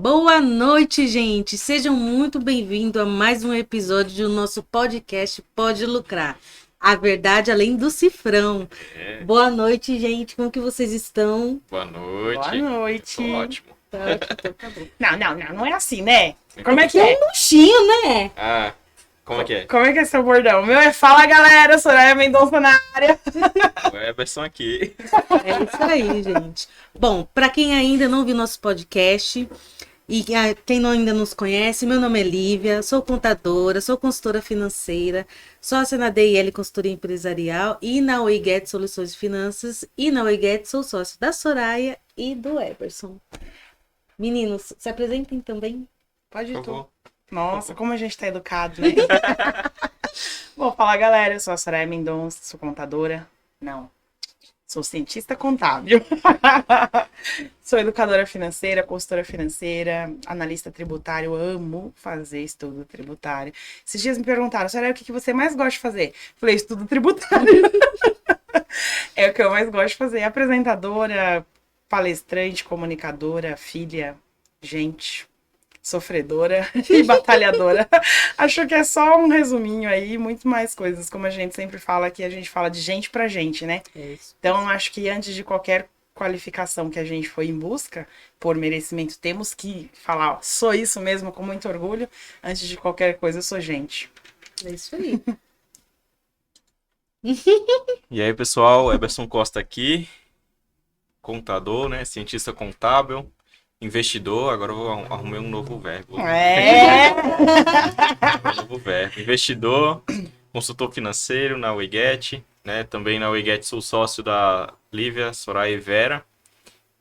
Boa noite, gente! Sejam muito bem-vindos a mais um episódio do nosso podcast Pode Lucrar. A verdade além do cifrão. Boa noite, gente. Como que vocês estão? Boa noite. Boa noite. Tô ótimo. Tá ótimo, então tá bom. Não é assim, né? Como é que é? Um luxinho, né? Ah, como é que é? Como é que é seu bordão? O meu é fala, galera, Soraya Mendonça na área. É a versão aqui. É isso aí, gente. Bom, para quem ainda não viu nosso podcast e quem ainda nos conhece, meu nome é Lívia, sou contadora, sou consultora financeira, sócia na DIL Consultoria Empresarial e na OIGET Soluções de Finanças, e na OIGET sou sócio da Soraya e do Eberson. Meninos, se apresentem também. Pode Por tu. favor. Nossa, como a gente tá educado, né? Bom, fala, galera, eu sou a Soraya Mendonça, sou contadora. Não, sou cientista contábil. Sou educadora financeira, consultora financeira, analista tributário, amo fazer estudo tributário. Esses dias me perguntaram, Soraya, o que você mais gosta de fazer? Falei, estudo tributário. É o que eu mais gosto de fazer. Apresentadora, palestrante, comunicadora, filha, gente, sofredora e batalhadora. Acho que é só um resuminho aí, muito mais coisas. Como a gente sempre fala aqui, a gente fala de gente pra gente, né? É isso. Então, acho que antes de qualquer qualificação que a gente foi em busca, por merecimento, temos que falar, ó, sou isso mesmo, com muito orgulho. Antes de qualquer coisa, eu sou gente. É isso aí. E aí, pessoal, Eberson Costa aqui, contador, né? Cientista contábil, investidor. Agora eu vou arrumar um novo verbo. É! Um novo verbo. Investidor, consultor financeiro na OIGET, né? Também na OIGET sou sócio da Lívia, Soraya e Vera.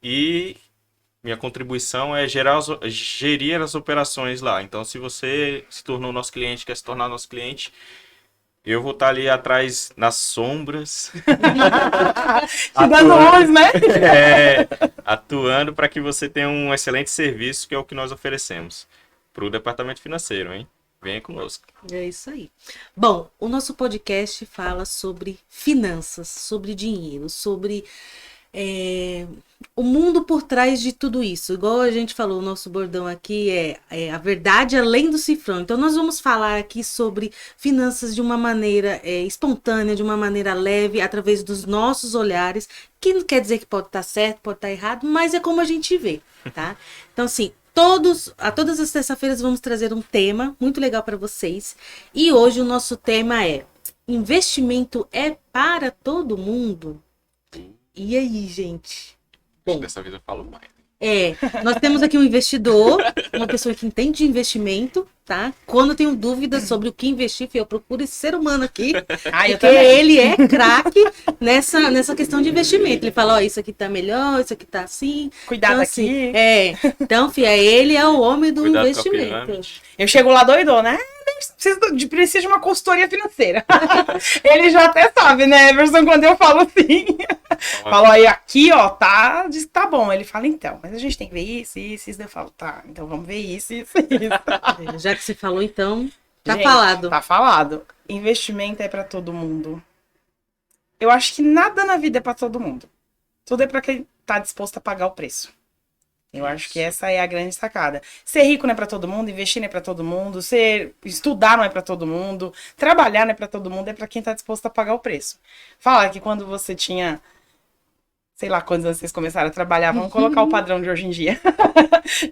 E minha contribuição é gerir as operações lá. Então, se você se tornou nosso cliente, quer se tornar nosso cliente, eu vou estar ali atrás, nas sombras, Te dando luz, né? atuando para que você tenha um excelente serviço, que é o que nós oferecemos para o departamento financeiro, hein? Venha conosco. É isso aí. Bom, o nosso podcast fala sobre finanças, sobre dinheiro, sobre o mundo por trás de tudo isso. Igual a gente falou, o nosso bordão aqui é a verdade além do cifrão. Então, nós vamos falar aqui sobre finanças de uma maneira espontânea, de uma maneira leve, através dos nossos olhares, que não quer dizer que pode estar certo, pode estar errado, mas é como a gente vê, tá? Então, assim, todas as terças-feiras vamos trazer um tema muito legal para vocês. E hoje o nosso tema é: investimento é para todo mundo? E aí, gente? Bom, Dessa vez eu falo mais. nós temos aqui um investidor, uma pessoa que entende de investimento, tá? Quando eu tenho dúvidas sobre o que investir, eu procuro esse ser humano aqui, Ah, eu porque também. ele é craque nessa questão de investimento. Ele fala, ó, isso aqui tá melhor, isso aqui tá assim. Cuidado Então, aqui. assim, então, filha, ele é o homem do Cuidado com a investimento. pirâmide. Eu chego lá doidona, né? Preciso de uma consultoria financeira. Ele já até sabe, né, Everson, quando eu falo assim. Falo aí, aqui, ó, diz que tá bom. Ele fala, então, mas a gente tem que ver isso. Eu falo, tá, então vamos ver isso. Já que você falou, então, tá Gente, falado. Tá falado. Investimento é pra todo mundo. Eu acho que nada na vida é pra todo mundo. Tudo é pra quem tá disposto a pagar o preço. Eu acho que essa é a grande sacada. Ser rico não é pra todo mundo, investir não é pra todo mundo, estudar não é pra todo mundo, trabalhar não é pra todo mundo, é pra quem tá disposto a pagar o preço. Fala que quando você tinha, sei lá quantos anos vocês começaram a trabalhar, vamos colocar o padrão de hoje em dia.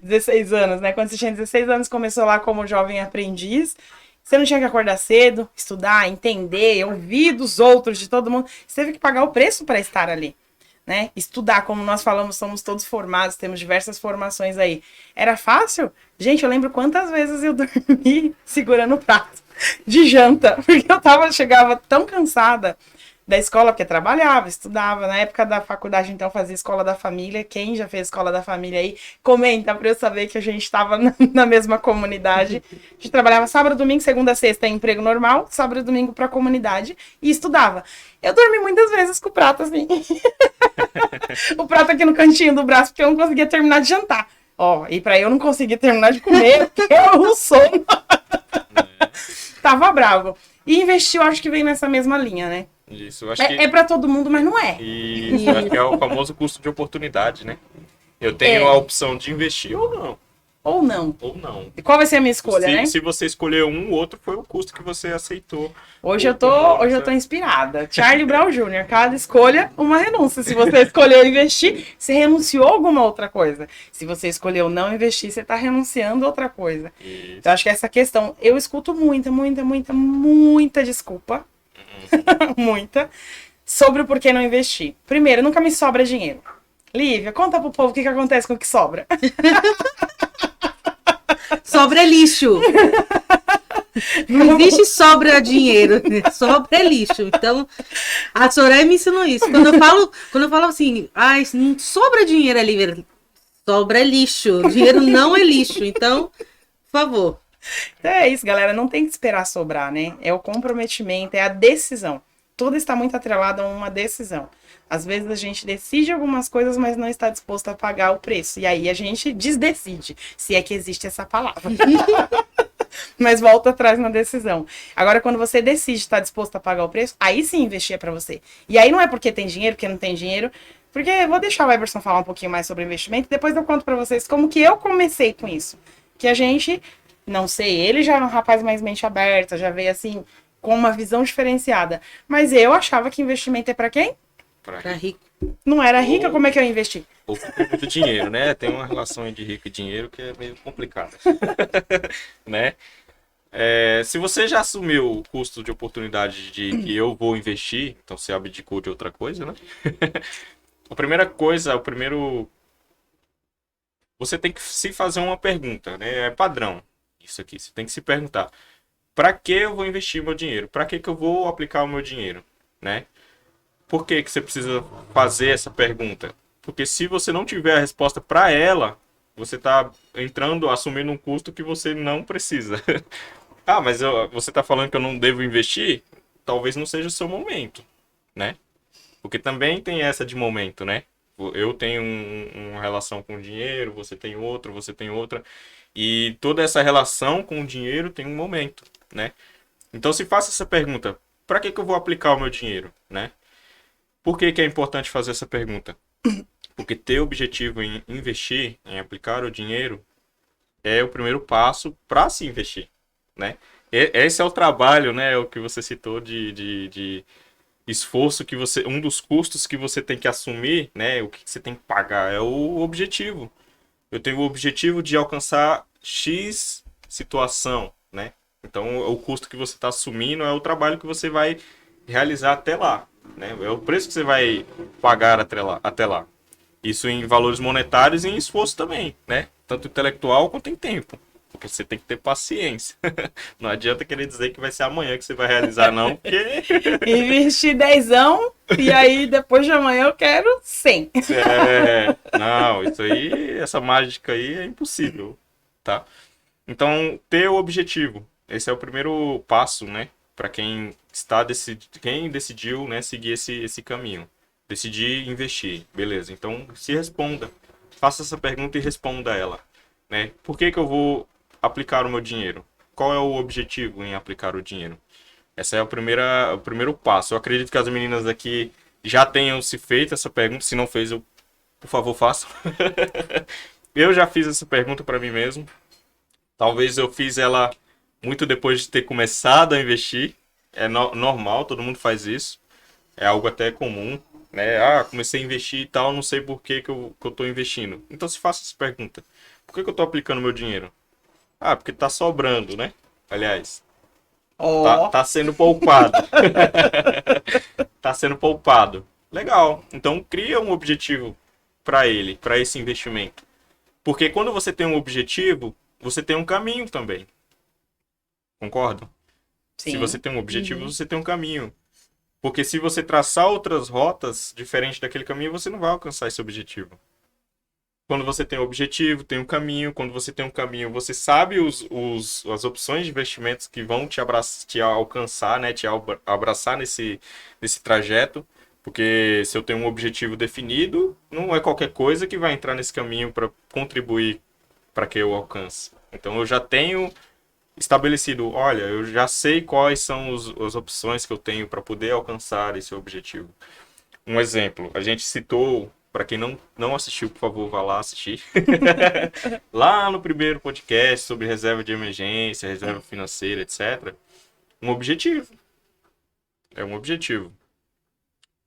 16 anos, né? Quando você tinha 16 anos, começou lá como jovem aprendiz, você não tinha que acordar cedo, estudar, entender, ouvir dos outros, de todo mundo. Você teve que pagar o preço para estar ali, né? Estudar, como nós falamos, somos todos formados, temos diversas formações aí. Era fácil? Gente, eu lembro quantas vezes eu dormi segurando o prato de janta, porque chegava tão cansada da escola, porque trabalhava, estudava. Na época da faculdade, então, fazia escola da família. Quem já fez escola da família aí, comenta pra eu saber que a gente estava na mesma comunidade. A gente trabalhava sábado, domingo, segunda, sexta, em emprego normal, sábado e domingo pra comunidade, e estudava. Eu dormi muitas vezes com o prato, assim. O prato aqui no cantinho do braço, porque eu não conseguia terminar de jantar. Ó, e pra eu não conseguir terminar de comer, porque o sono tava bravo. E investir, eu acho que vem nessa mesma linha, né? Isso, eu acho que... É pra todo mundo, mas não é. Isso, eu acho que é o famoso custo de oportunidade, né? Eu tenho a opção de investir ou não. ou não? Ou não. E qual vai ser a minha escolha, né? Se você escolher um, o outro foi o custo que você aceitou. Hoje eu tô inspirada. Charlie Brown Jr., cada escolha, uma renúncia. Se você escolheu investir, você renunciou a alguma outra coisa. Se você escolheu não investir, você tá renunciando a outra coisa. Isso. Então, acho que essa questão, eu escuto muita desculpa. Muita. Sobre o porquê não investir. Primeiro, nunca me sobra dinheiro. Lívia, conta pro povo o que acontece com o que sobra. Sobra é lixo. Não existe sobra dinheiro, sobra é lixo. Então, a Soraya me ensinou isso. Quando eu falo assim, não sobra dinheiro ali, sobra é lixo. Dinheiro não é lixo. Então, por favor. Então é isso, galera. Não tem que esperar sobrar, né? É o comprometimento, é a decisão. Tudo está muito atrelado a uma decisão. Às vezes a gente decide algumas coisas, mas não está disposto a pagar o preço. E aí a gente desdecide, se é que existe essa palavra. Mas volta atrás na decisão. Agora, quando você decide estar disposto a pagar o preço, aí sim investir é pra você. E aí não é porque tem dinheiro, porque não tem dinheiro. Porque eu vou deixar o Eberson falar um pouquinho mais sobre investimento, depois eu conto pra vocês como que eu comecei com isso. Que a gente, não sei, ele já é um rapaz mais mente aberta, já veio assim, com uma visão diferenciada. Mas eu achava que investimento é pra quem? Pra rico. Não era rica, como é que eu investi? Ou com muito dinheiro, né? Tem uma relação de rico e dinheiro que é meio complicada. Né? Se você já assumiu o custo de oportunidade de que eu vou investir, então você abdicou de outra coisa, né? A primeira coisa, você tem que se fazer uma pergunta, né? É padrão isso aqui. Você tem que se perguntar: para que eu vou investir meu dinheiro? Para que eu vou aplicar o meu dinheiro, né? Por que você precisa fazer essa pergunta? Porque se você não tiver a resposta para ela, você está assumindo um custo que você não precisa. Mas você está falando que eu não devo investir? Talvez não seja o seu momento, né? Porque também tem essa de momento, né? Eu tenho uma relação com o dinheiro, você tem outra. E toda essa relação com o dinheiro tem um momento, né? Então se faça essa pergunta: para que eu vou aplicar o meu dinheiro, né? Por que é importante fazer essa pergunta? Porque ter objetivo em investir, em aplicar o dinheiro, é o primeiro passo para se investir, né? Esse é o trabalho, né? O que você citou de esforço que um dos custos que você tem que assumir, né? O que você tem que pagar é o objetivo. Eu tenho o objetivo de alcançar X situação, né? Então, o custo que você está assumindo é o trabalho que você vai realizar até lá, né? É o preço que você vai pagar até lá. Isso em valores monetários e em esforço também, né? Tanto intelectual quanto em tempo. Porque você tem que ter paciência. Não adianta querer dizer que vai ser amanhã que você vai realizar, não, porque... Investir 10, e aí depois de amanhã eu quero 100. Não, isso aí, essa mágica aí é impossível, tá? Então, ter o objetivo. Esse é o primeiro passo, né? Para quem decidiu, né, seguir esse caminho. Decidir investir. Beleza, então se responda. Faça essa pergunta e responda ela, né? Por que eu vou aplicar o meu dinheiro? Qual é o objetivo em aplicar o dinheiro? Esse é o primeiro passo. Eu acredito que as meninas aqui já tenham se feito essa pergunta. Se não fez, por favor, façam. Eu já fiz essa pergunta para mim mesmo. Talvez eu fiz ela muito depois de ter começado a investir. É normal, todo mundo faz isso. É algo até comum, né? Comecei a investir e tal, não sei por que eu tô investindo. Então se faça essa pergunta: por que eu tô aplicando meu dinheiro? Porque tá sobrando, né? Aliás, tá sendo poupado. Tá sendo poupado. Legal. Então cria um objetivo para esse investimento. Porque quando você tem um objetivo, você tem um caminho também. Concordo? Sim. Se você tem um objetivo, você tem um caminho. Porque se você traçar outras rotas diferentes daquele caminho, você não vai alcançar esse objetivo. Quando você tem um objetivo, tem um caminho. Quando você tem um caminho, você sabe as opções de investimentos que vão te alcançar, né? Te abraçar nesse trajeto. Porque se eu tenho um objetivo definido, não é qualquer coisa que vai entrar nesse caminho para contribuir para que eu alcance. Então eu já tenho estabelecido, olha, eu já sei quais são as opções que eu tenho para poder alcançar esse objetivo. Um exemplo, a gente citou Para quem não assistiu, por favor, vá lá assistir. Lá no primeiro podcast sobre reserva de emergência, reserva financeira, etc. Um objetivo. É um objetivo.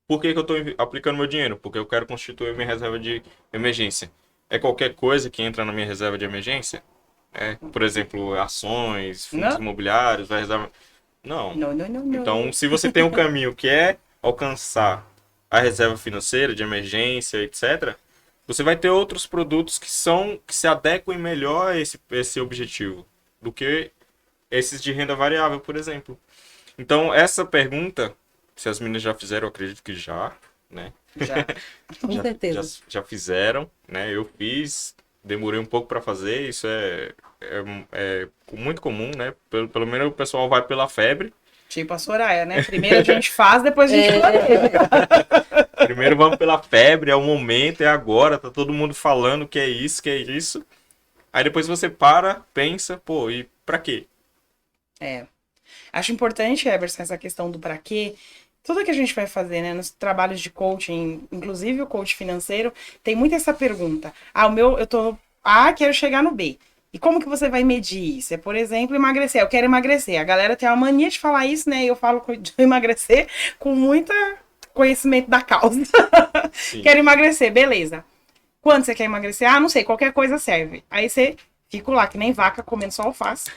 Por que que eu estou aplicando meu dinheiro? Porque eu quero constituir minha reserva de emergência. É qualquer coisa que entra na minha reserva de emergência? Por exemplo, ações, fundos Não. imobiliários, vai reserva... Não. Não. Então, se você tem um caminho que é alcançar a reserva financeira de emergência, etc., você vai ter outros produtos que se adequem melhor a esse objetivo do que esses de renda variável, por exemplo. Então, essa pergunta, se as meninas já fizeram, eu acredito que já, né? Já. Com certeza. Já fizeram, né? Eu fiz, demorei um pouco para fazer, isso é muito comum, né? Pelo menos o pessoal vai pela febre. Tipo a Soraya, né? Primeiro a gente faz, depois a gente planeja. Primeiro vamos pela febre, é o momento, é agora, tá todo mundo falando que é isso, que é isso. Aí depois você para, pensa, pô, e pra quê? Acho importante, Eberson, essa questão do pra quê. Tudo que a gente vai fazer, né, nos trabalhos de coaching, inclusive o coach financeiro, tem muito essa pergunta. Eu tô A, quero chegar no B. E como que você vai medir isso? Por exemplo, emagrecer. Eu quero emagrecer. A galera tem uma mania de falar isso, né? E eu falo de emagrecer com muito conhecimento da causa. Quero emagrecer, beleza. Quanto você quer emagrecer? Ah, não sei, qualquer coisa serve. Aí você fica lá, que nem vaca, comendo só alface.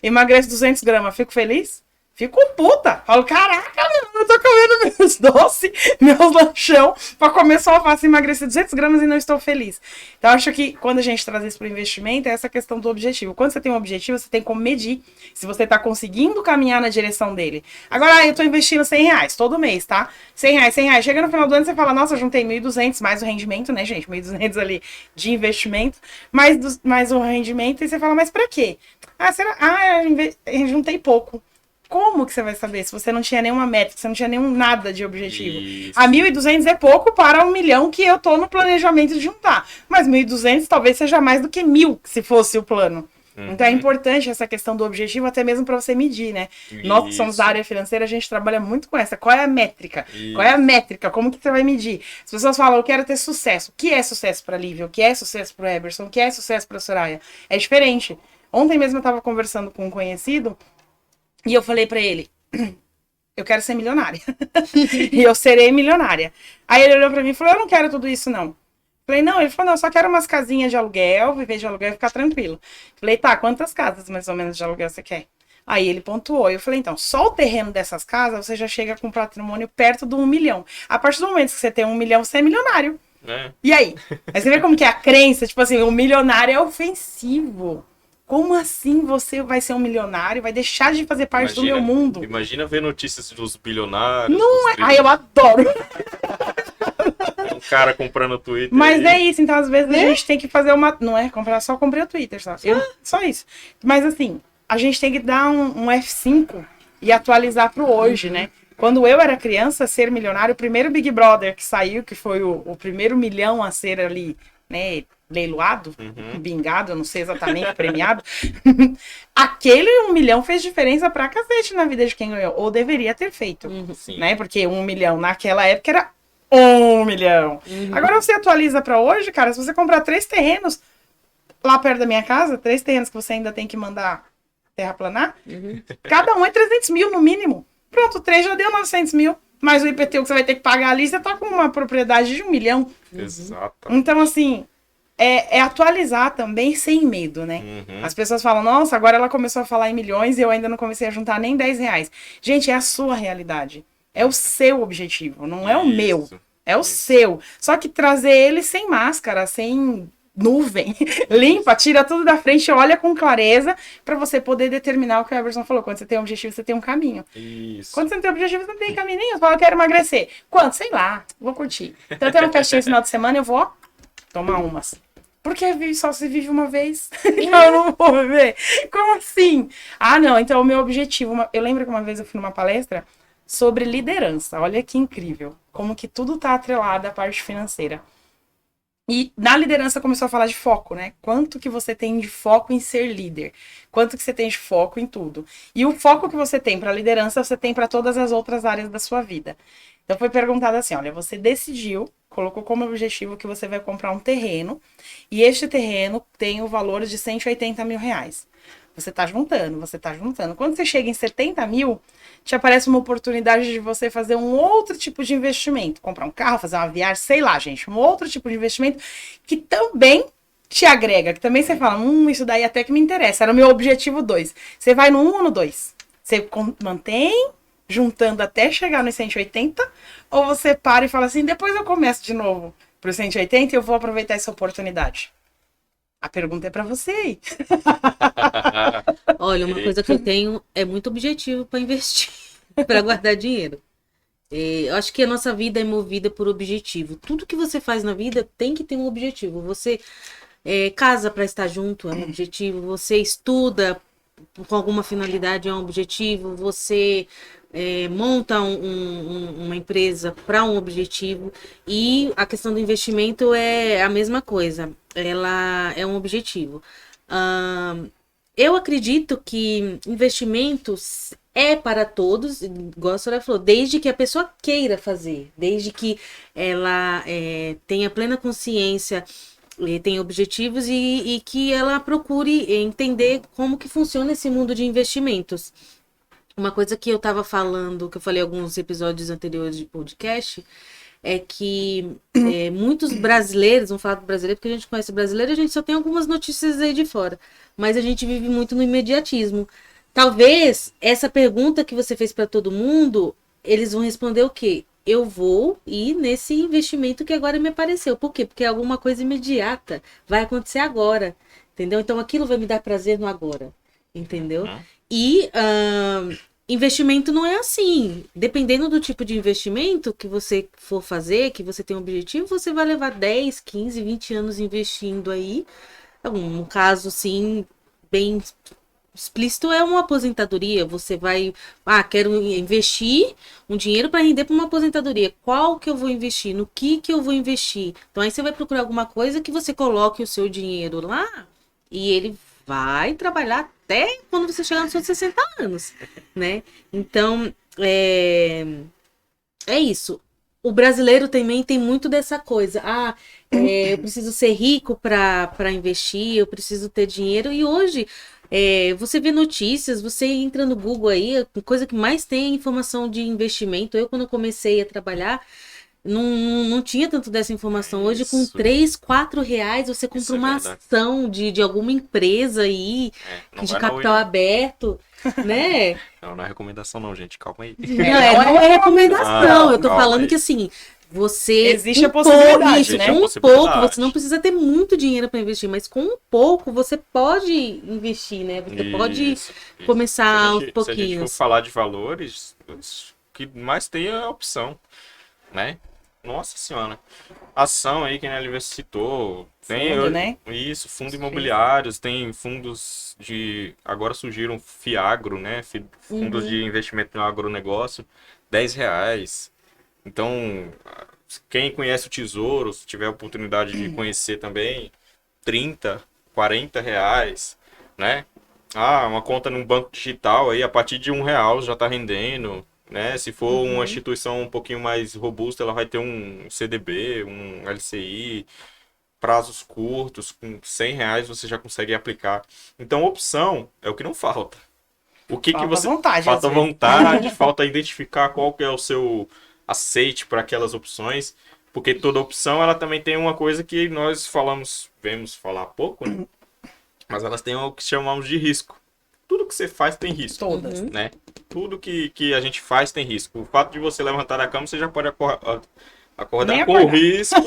Emagreço 200 gramas, fico feliz? Fico puta. Falo, caraca, eu tô comendo meus doces, meus lanchão, pra comer só alface e emagrecer 200 gramas e não estou feliz. Então, acho que quando a gente traz isso pro investimento, é essa questão do objetivo. Quando você tem um objetivo, você tem como medir se você tá conseguindo caminhar na direção dele. Agora, eu tô investindo R$100 todo mês, tá? R$100. Chega no final do ano, você fala, nossa, eu juntei 1.200 mais o rendimento, né, gente? 1.200 ali de investimento, mais o rendimento, e você fala, mas pra quê? Eu juntei pouco. Como que você vai saber se você não tinha nenhuma métrica, se não tinha nenhum nada de objetivo? Isso. A 1.200 é pouco para 1 milhão que eu tô no planejamento de juntar. Mas 1.200 talvez seja mais do que 1.000, se fosse o plano. Então é importante essa questão do objetivo, até mesmo para você medir, né? Nós que somos da área financeira, a gente trabalha muito com essa. Qual é a métrica? Isso. Qual é a métrica? Como que você vai medir? As pessoas falam, eu quero ter sucesso. O que é sucesso para a Lívia? O que é sucesso para o Eberson? O que é sucesso para a Soraya? É diferente. Ontem mesmo eu estava conversando com um conhecido e eu falei pra ele, eu quero ser milionária. E eu serei milionária. Aí ele olhou pra mim e falou, eu não quero tudo isso, não. Falei, não. Ele falou, não, eu só quero umas casinhas de aluguel, viver de aluguel e ficar tranquilo. Falei, tá, quantas casas mais ou menos de aluguel você quer? Aí ele pontuou. Eu falei, então, só o terreno dessas casas, você já chega com patrimônio perto do 1 milhão. A partir do momento que você tem 1 milhão, você é milionário. E aí? Aí você vê como que é a crença, tipo assim, o milionário é ofensivo. Como assim você vai ser um milionário e vai deixar de fazer parte do meu mundo? Imagina ver notícias dos bilionários. Não dos é? Ai, eu adoro. Um cara comprando o Twitter. Mas é isso, então às vezes a gente tem que fazer uma... Não é comprar, só comprei o Twitter, só. Só isso. Mas assim, a gente tem que dar um F5 e atualizar pro hoje, né? Quando eu era criança, ser milionário, o primeiro Big Brother que saiu, que foi o primeiro milhão a ser ali, né, leiloado, bingado, eu não sei exatamente, premiado, aquele 1 milhão fez diferença pra cacete na vida de quem ganhou, ou deveria ter feito, né, porque 1 milhão naquela época era 1 milhão. Agora você atualiza pra hoje, cara, se você comprar 3 terrenos lá perto da minha casa, 3 terrenos que você ainda tem que mandar terraplanar, cada um é 300 mil no mínimo. Pronto, 3 já deu 900 mil. Mas o IPTU que você vai ter que pagar ali, você tá com uma propriedade de 1 milhão. Exato. Então, assim, é atualizar também sem medo, né? As pessoas falam, nossa, agora ela começou a falar em milhões e eu ainda não comecei a juntar nem R$10. Gente, é a sua realidade. É o seu objetivo, não é o meu. É o seu. Só que trazer ele sem máscara, sem nuvem, limpa, tira tudo da frente, olha com clareza pra você poder determinar o que o Eberson falou. Quando você tem um objetivo, você tem um caminho. Isso. Quando você não tem objetivo, você não tem caminho nenhum. Você fala, eu quero emagrecer. Quanto? Sei lá, vou curtir. Então eu tenho uma festinha no final de semana, eu vou tomar umas. Porque só se vive uma vez. Então eu não vou viver. Como assim? Ah, não, então o meu objetivo... Eu lembro que uma vez eu fui numa palestra sobre liderança. Olha que incrível. Como que tudo tá atrelado à parte financeira. E na liderança começou a falar de foco, né? Quanto que você tem de foco em ser líder? Quanto que você tem de foco em tudo? E o foco que você tem para liderança, você tem para todas as outras áreas da sua vida. Então foi perguntado assim, olha, você decidiu, colocou como objetivo que você vai comprar um terreno, e este terreno tem o valor de 180 mil reais. Você tá juntando, você tá juntando. Quando você chega em 70 mil, te aparece uma oportunidade de você fazer um outro tipo de investimento. Comprar um carro, fazer uma viagem, sei lá, gente. Um outro tipo de investimento que também te agrega, que também você fala, isso daí até que me interessa. Era o meu objetivo 2. Você vai no 1 ou no 2? Você mantém juntando até chegar nos 180, ou você para e fala assim, depois eu começo de novo pro 180 e eu vou aproveitar essa oportunidade? A pergunta é pra você aí. Olha, uma coisa que eu tenho é muito objetivo para investir, para guardar dinheiro. Eu acho que a nossa vida é movida por objetivo. Tudo que você faz na vida tem que ter um objetivo. Você casa para estar junto é um objetivo. Você estuda com alguma finalidade é um objetivo. Você monta uma empresa para um objetivo. E a questão do investimento é a mesma coisa. Ela é um objetivo. Eu acredito que investimentos é para todos, igual a senhora falou, desde que a pessoa queira fazer, desde que ela tenha plena consciência, tenha objetivos e que ela procure entender como que funciona esse mundo de investimentos. Uma coisa que eu estava falando, que eu falei em alguns episódios anteriores de podcast, é que muitos brasileiros, vamos falar do brasileiro, porque a gente conhece brasileiro, a gente só tem algumas notícias aí de fora, mas a gente vive muito no imediatismo. Talvez essa pergunta que você fez para todo mundo, eles vão responder o quê? Eu vou ir nesse investimento que agora me apareceu. Por quê? Porque é alguma coisa imediata, vai acontecer agora, entendeu? Então aquilo vai me dar prazer no agora, entendeu? E investimento não é assim. Dependendo do tipo de investimento que você for fazer, que você tem um objetivo, você vai levar 10, 15, 20 anos investindo aí. Um caso, assim, bem explícito é uma aposentadoria. Você vai, quero investir um dinheiro para render para uma aposentadoria. Qual que eu vou investir? No que eu vou investir? Então aí você vai procurar alguma coisa que você coloque o seu dinheiro lá e ele vai trabalhar até quando você chegar nos seus 60 anos, né? Então, é isso. O brasileiro também tem muito dessa coisa. Eu preciso ser rico para investir, eu preciso ter dinheiro. E hoje, você vê notícias, você entra no Google aí, a coisa que mais tem é informação de investimento. Eu, quando eu comecei a trabalhar, não tinha tanto dessa informação. Hoje, com 3, 4 reais, você compra uma ação de alguma empresa aí, de capital aberto, né? Não é recomendação não, gente. Calma aí. Não é recomendação. Eu tô falando que assim, você... Existe a possibilidade, né? Com um pouco, você não precisa ter muito dinheiro para investir, mas com um pouco você pode investir, né? Você pode começar aos pouquinhos. Se a gente for falar de valores, o que mais tem é a opção, né? Nossa senhora. Ação aí que a Lívia citou. Tem fundo, né? Isso, fundos imobiliários, tem fundos de... Agora surgiram Fiagro, né? Fundos de investimento no agronegócio, R$10. Então, quem conhece o Tesouro, se tiver a oportunidade de conhecer também, R$30, R$40, né? Uma conta num banco digital aí, a partir de R$1 já tá rendendo. Né? Se for uma instituição um pouquinho mais robusta, ela vai ter um CDB, um LCI, prazos curtos, com R$100 você já consegue aplicar. Então, opção é o que não falta. O que falta você vontade, falta vontade, falta identificar qual que é o seu aceite para aquelas opções, porque toda opção ela também tem uma coisa que nós vemos falar pouco, né? Mas elas têm o que chamamos de risco. Tudo que você faz tem risco. Todas. Né? Tudo que a gente faz tem risco. O fato de você levantar da cama, você já pode acordar com o risco.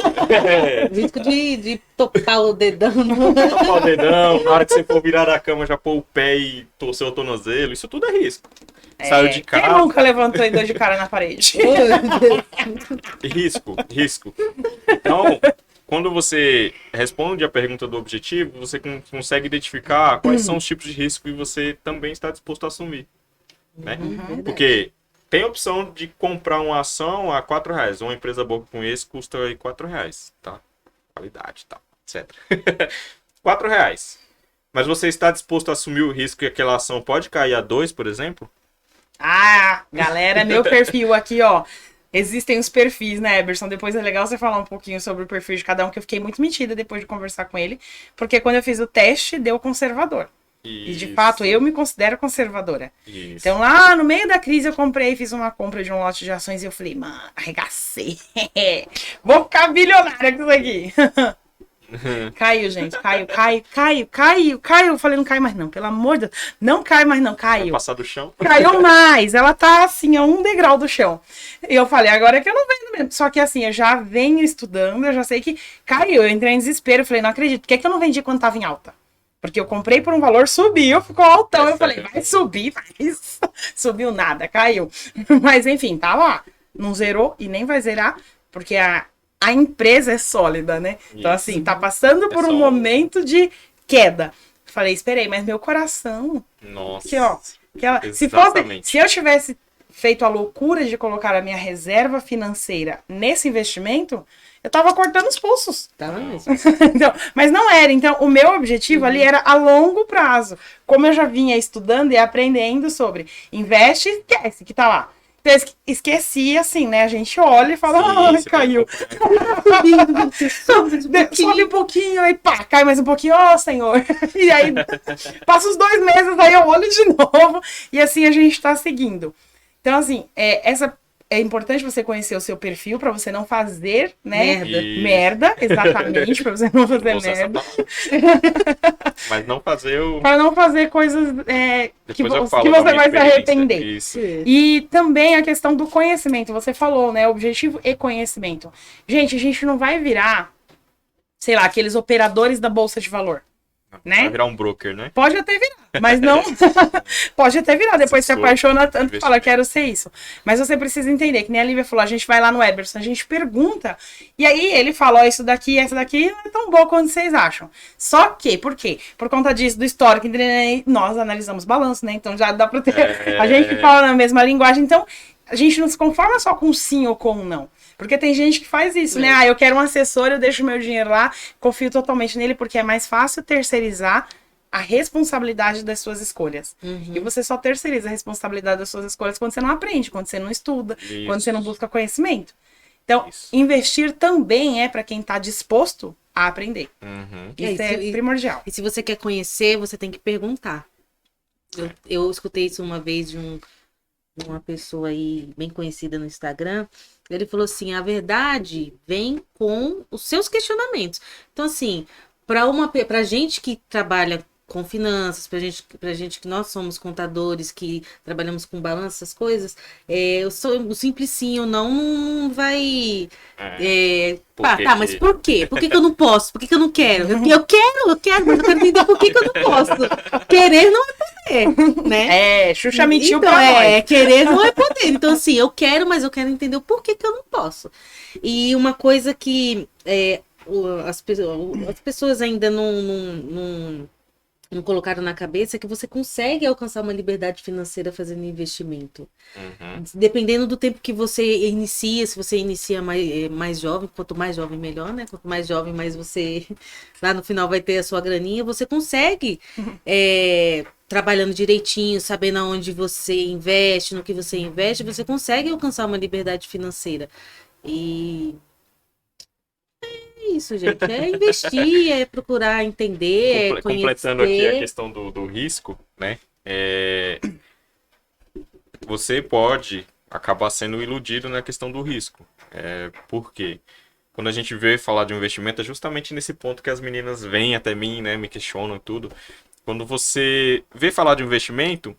Risco de topar o dedão. Topar o dedão. Na hora que você for virar da cama, já pôr o pé e torcer o tornozelo. Isso tudo é risco. Saiu de casa. Quem nunca levantou e deu de cara na parede? Risco. Então... Quando você responde a pergunta do objetivo, você consegue identificar quais são os tipos de risco que você também está disposto a assumir. Né? Porque tem a opção de comprar uma ação a R$4. Uma empresa boa com esse custa aí R$4, tá? Qualidade, tá, etc. R$4. Mas você está disposto a assumir o risco que aquela ação pode cair a 2, por exemplo? Galera, meu perfil aqui, ó. existem os perfis, né, Eberson? Depois é legal você falar um pouquinho sobre o perfil de cada um, que eu fiquei muito metida depois de conversar com ele, porque quando eu fiz o teste, deu conservador. E de fato, eu me considero conservadora. Isso. Então, lá no meio da crise, eu fiz uma compra de um lote de ações e eu falei, mano, arregacei. Vou ficar bilionária com isso aqui. Caiu, gente, caiu. Eu falei, não cai mais não, pelo amor de Deus. Não cai mais não, Vai caiu. passar do chão? Caiu mais, ela tá assim, a 1 degrau do chão. E eu falei, agora é que eu não vendo mesmo. Só que assim, eu já venho estudando, eu já sei que caiu. Eu entrei em desespero, eu falei, não acredito, por que eu não vendi quando tava em alta? Porque eu comprei por um valor, subiu, ficou altão. Eu falei, vai subir, mas subiu nada, caiu. Mas enfim, tá lá. Não zerou e nem vai zerar, porque a empresa é sólida, né? Então, assim, tá passando por um momento de queda. Falei, esperei, mas meu coração. Nossa. Aqui, ó. Se eu tivesse feito a loucura de colocar a minha reserva financeira nesse investimento, eu tava cortando os pulsos. Tava mesmo. Então, mas não era. Então, o meu objetivo ali era a longo prazo. Como eu já vinha estudando e aprendendo sobre investe e esquece que tá lá. Então, eu esqueci, assim, né? A gente olha e fala, ai, caiu. Sobe um pouquinho, aí pá, cai mais um pouquinho, ó, senhor. E aí, passa os 2 meses, aí eu olho de novo. E assim a gente tá seguindo. Então, assim, é importante você conhecer o seu perfil para você não fazer, né? Merda, exatamente, para você não fazer merda. Mas não fazer o... Para não fazer coisas que você vai se arrepender. Isso. E também a questão do conhecimento. Você falou, né? Objetivo e conhecimento. Gente, a gente não vai virar, sei lá, aqueles operadores da Bolsa de Valor. Né? Vai virar um broker, né? Pode até virar, mas não. Pode até virar, depois se apaixona tanto e fala, quero ser isso. Mas você precisa entender, que nem a Lívia falou, a gente vai lá no Eberson, a gente pergunta, e aí ele fala, ó, isso daqui, essa daqui não é tão boa quanto vocês acham. Só que, por quê? Por conta disso, do histórico, nós analisamos balanço, né? Então já dá pra ter. A gente fala na mesma linguagem, então a gente não se conforma só com sim ou com não. Porque tem gente que faz isso, né? Ah, eu quero um assessor, eu deixo meu dinheiro lá, confio totalmente nele, porque é mais fácil terceirizar a responsabilidade das suas escolhas. E você só terceiriza a responsabilidade das suas escolhas quando você não aprende, quando você não estuda, quando você não busca conhecimento. Então, investir também é para quem está disposto a aprender. Isso é primordial. E se você quer conhecer, você tem que perguntar. Eu escutei isso uma vez de uma pessoa aí bem conhecida no Instagram. Ele falou assim, a verdade vem com os seus questionamentos. Então, assim, pra gente que trabalha com finanças, pra gente que nós somos contadores, que trabalhamos com balanço, essas coisas, o simples sim ou não vai... mas por quê? Por que eu não posso? Por que eu não quero? Eu quero, mas eu quero entender por que eu não posso. Querer não é poder, né? Xuxa mentiu então, pra nós. Querer não é poder. Então, assim, eu quero, mas eu quero entender o porquê que eu não posso. E uma coisa que as pessoas ainda não colocaram na cabeça é que você consegue alcançar uma liberdade financeira fazendo investimento. Dependendo do tempo que você inicia, se você inicia mais jovem, quanto mais jovem melhor, né? Quanto mais jovem, mais você lá no final vai ter a sua graninha, você consegue trabalhando direitinho, sabendo aonde você investe, no que você investe, você consegue alcançar uma liberdade financeira. E isso, gente. É investir, é procurar entender, conhecer. Completando aqui a questão do risco, né? Você pode acabar sendo iludido na questão do risco. Por quê? Quando a gente vê falar de um investimento, é justamente nesse ponto que as meninas vêm até mim, né? Me questionam e tudo. Quando você vê falar de um investimento,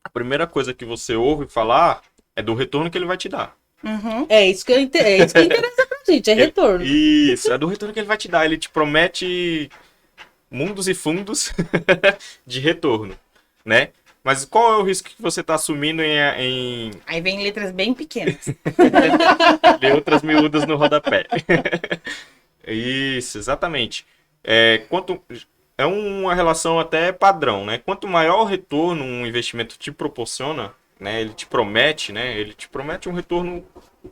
a primeira coisa que você ouve falar é do retorno que ele vai te dar. É isso que interessa pra gente, é retorno. Isso, é do retorno que ele vai te dar. Ele te promete mundos e fundos de retorno, né? Mas qual é o risco que você está assumindo em... Aí vem letras bem pequenas. E outras miúdas no rodapé. Isso, exatamente. É uma relação até padrão, né? Quanto maior o retorno um investimento te proporciona, né? Ele te promete um retorno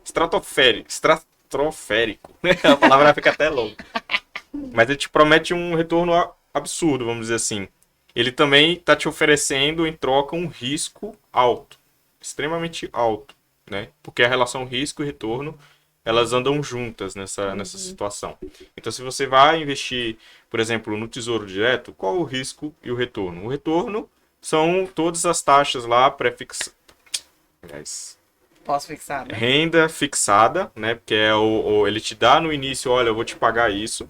estratosférico. A palavra fica até longa. Mas ele te promete um retorno absurdo, vamos dizer assim. Ele também está te oferecendo em troca um risco alto, extremamente alto, né? Porque a relação risco e retorno, elas andam juntas nessa situação. Então, se você vai investir, por exemplo, no Tesouro Direto, qual o risco e o retorno? O retorno são todas as taxas lá pré-fixadas. Posso fixar, né? Renda fixada, né? Porque ele te dá no início, olha, eu vou te pagar isso.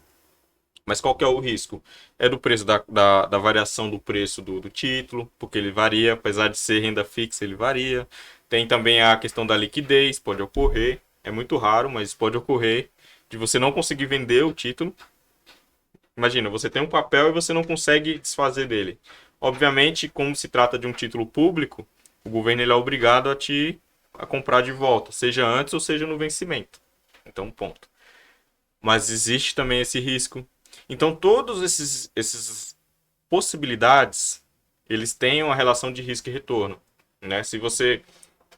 Mas qual que é o risco? É do preço da variação do preço do título, porque ele varia, apesar de ser renda fixa, ele varia. Tem também a questão da liquidez, pode ocorrer, é muito raro, mas pode ocorrer de você não conseguir vender o título. Imagina, você tem um papel e você não consegue desfazer dele. Obviamente, como se trata de um título público, o governo ele é obrigado a comprar de volta, seja antes ou seja no vencimento. Então, ponto. Mas existe também esse risco. Então, todos esses possibilidades, eles têm uma relação de risco e retorno, né? Se você,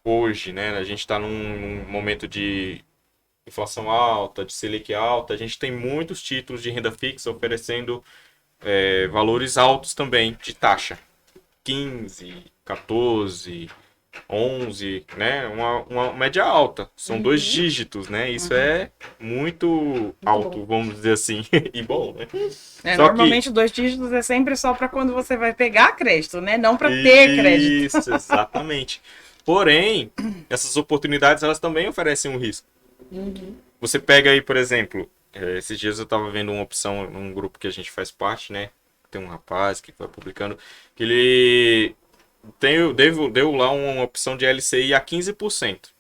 hoje, né, a gente está num momento de inflação alta, de Selic alta, a gente tem muitos títulos de renda fixa oferecendo valores altos também de taxa. 15, 14, 11, né? Uma média alta. São 2 dígitos, né? Isso é muito alto, bom. vamos dizer assim. E bom, né? Só Normalmente 2 dígitos é sempre só para quando você vai pegar crédito, né? Não para ter crédito. Isso, exatamente. Porém, essas oportunidades, elas também oferecem um risco. Você pega aí, por exemplo, esses dias eu estava vendo uma opção num grupo que a gente faz parte, né? Tem um rapaz que foi publicando, que ele deu lá uma opção de LCI a 15%.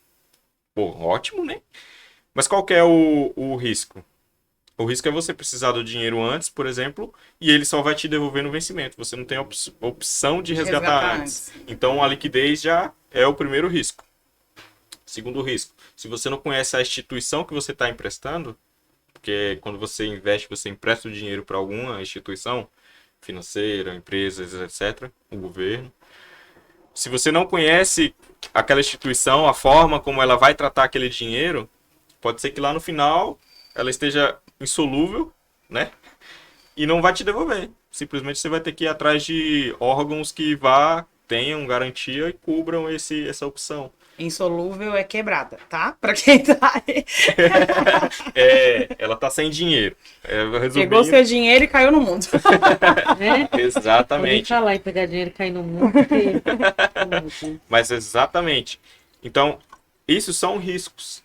Pô, ótimo, né? Mas qual que é o risco? O risco é você precisar do dinheiro antes, por exemplo, e ele só vai te devolver no vencimento. Você não tem opção de resgatar antes. Então a liquidez já é o primeiro risco. Segundo risco, se você não conhece a instituição que você está emprestando, porque quando você investe, você empresta o dinheiro para alguma instituição financeira, empresas, etc., o governo. Se você não conhece aquela instituição, a forma como ela vai tratar aquele dinheiro, pode ser que lá no final ela esteja insolúvel, né? E não vai te devolver. Simplesmente você vai ter que ir atrás de órgãos que tenham garantia e cubram essa opção. Insolúvel é quebrada, tá? Pra quem tá aí. Ela tá sem dinheiro. Pegou seu dinheiro e caiu no mundo. Exatamente. Falar e pegar dinheiro e cair no mundo. Porque... Mas exatamente. Então, isso são riscos.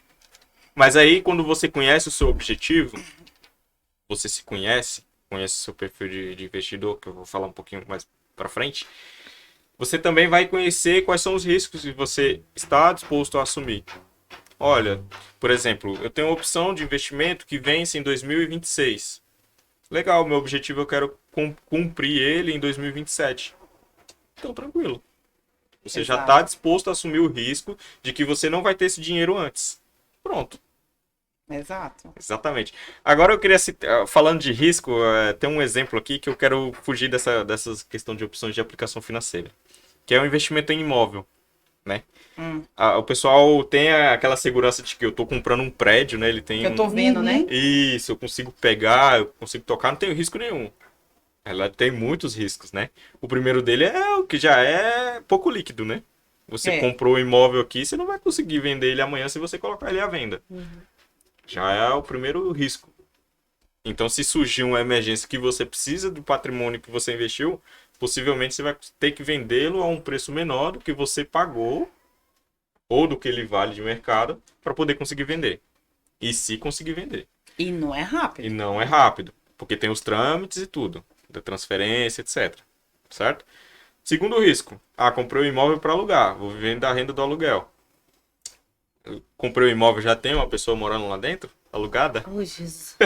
Mas aí, quando você conhece o seu objetivo, você se conhece o seu perfil de investidor, que eu vou falar um pouquinho mais pra frente, você também vai conhecer quais são os riscos que você está disposto a assumir. Olha, por exemplo, eu tenho uma opção de investimento que vence em 2026. Legal, meu objetivo eu quero cumprir ele em 2027. Então, tranquilo. Você já está disposto a assumir o risco de que você não vai ter esse dinheiro antes. Pronto. Exato. Exatamente. Agora eu queria citar, falando de risco, tem um exemplo aqui que eu quero fugir dessas questão de opções de aplicação financeira, que é o investimento em imóvel, né? O pessoal tem aquela segurança de que eu estou comprando um prédio, né? Ele tem que eu tô vendo, né? Isso, eu consigo pegar, eu consigo tocar, não tenho risco nenhum. Ela tem muitos riscos, né? O primeiro dele é o que já é pouco líquido, né? Você comprou o imóvel aqui, você não vai conseguir vender ele amanhã se você colocar ele à venda. Já é o primeiro risco. Então, se surgir uma emergência que você precisa do patrimônio que você investiu, possivelmente você vai ter que vendê-lo a um preço menor do que você pagou ou do que ele vale de mercado para poder conseguir vender. E se conseguir vender. E não é rápido. E não é rápido, porque tem os trâmites e tudo, da transferência, etc. Certo? Segundo risco. Comprei um imóvel para alugar, vou vivendo da renda do aluguel. Comprei o imóvel, já tem uma pessoa morando lá dentro, alugada? Oh, Jesus.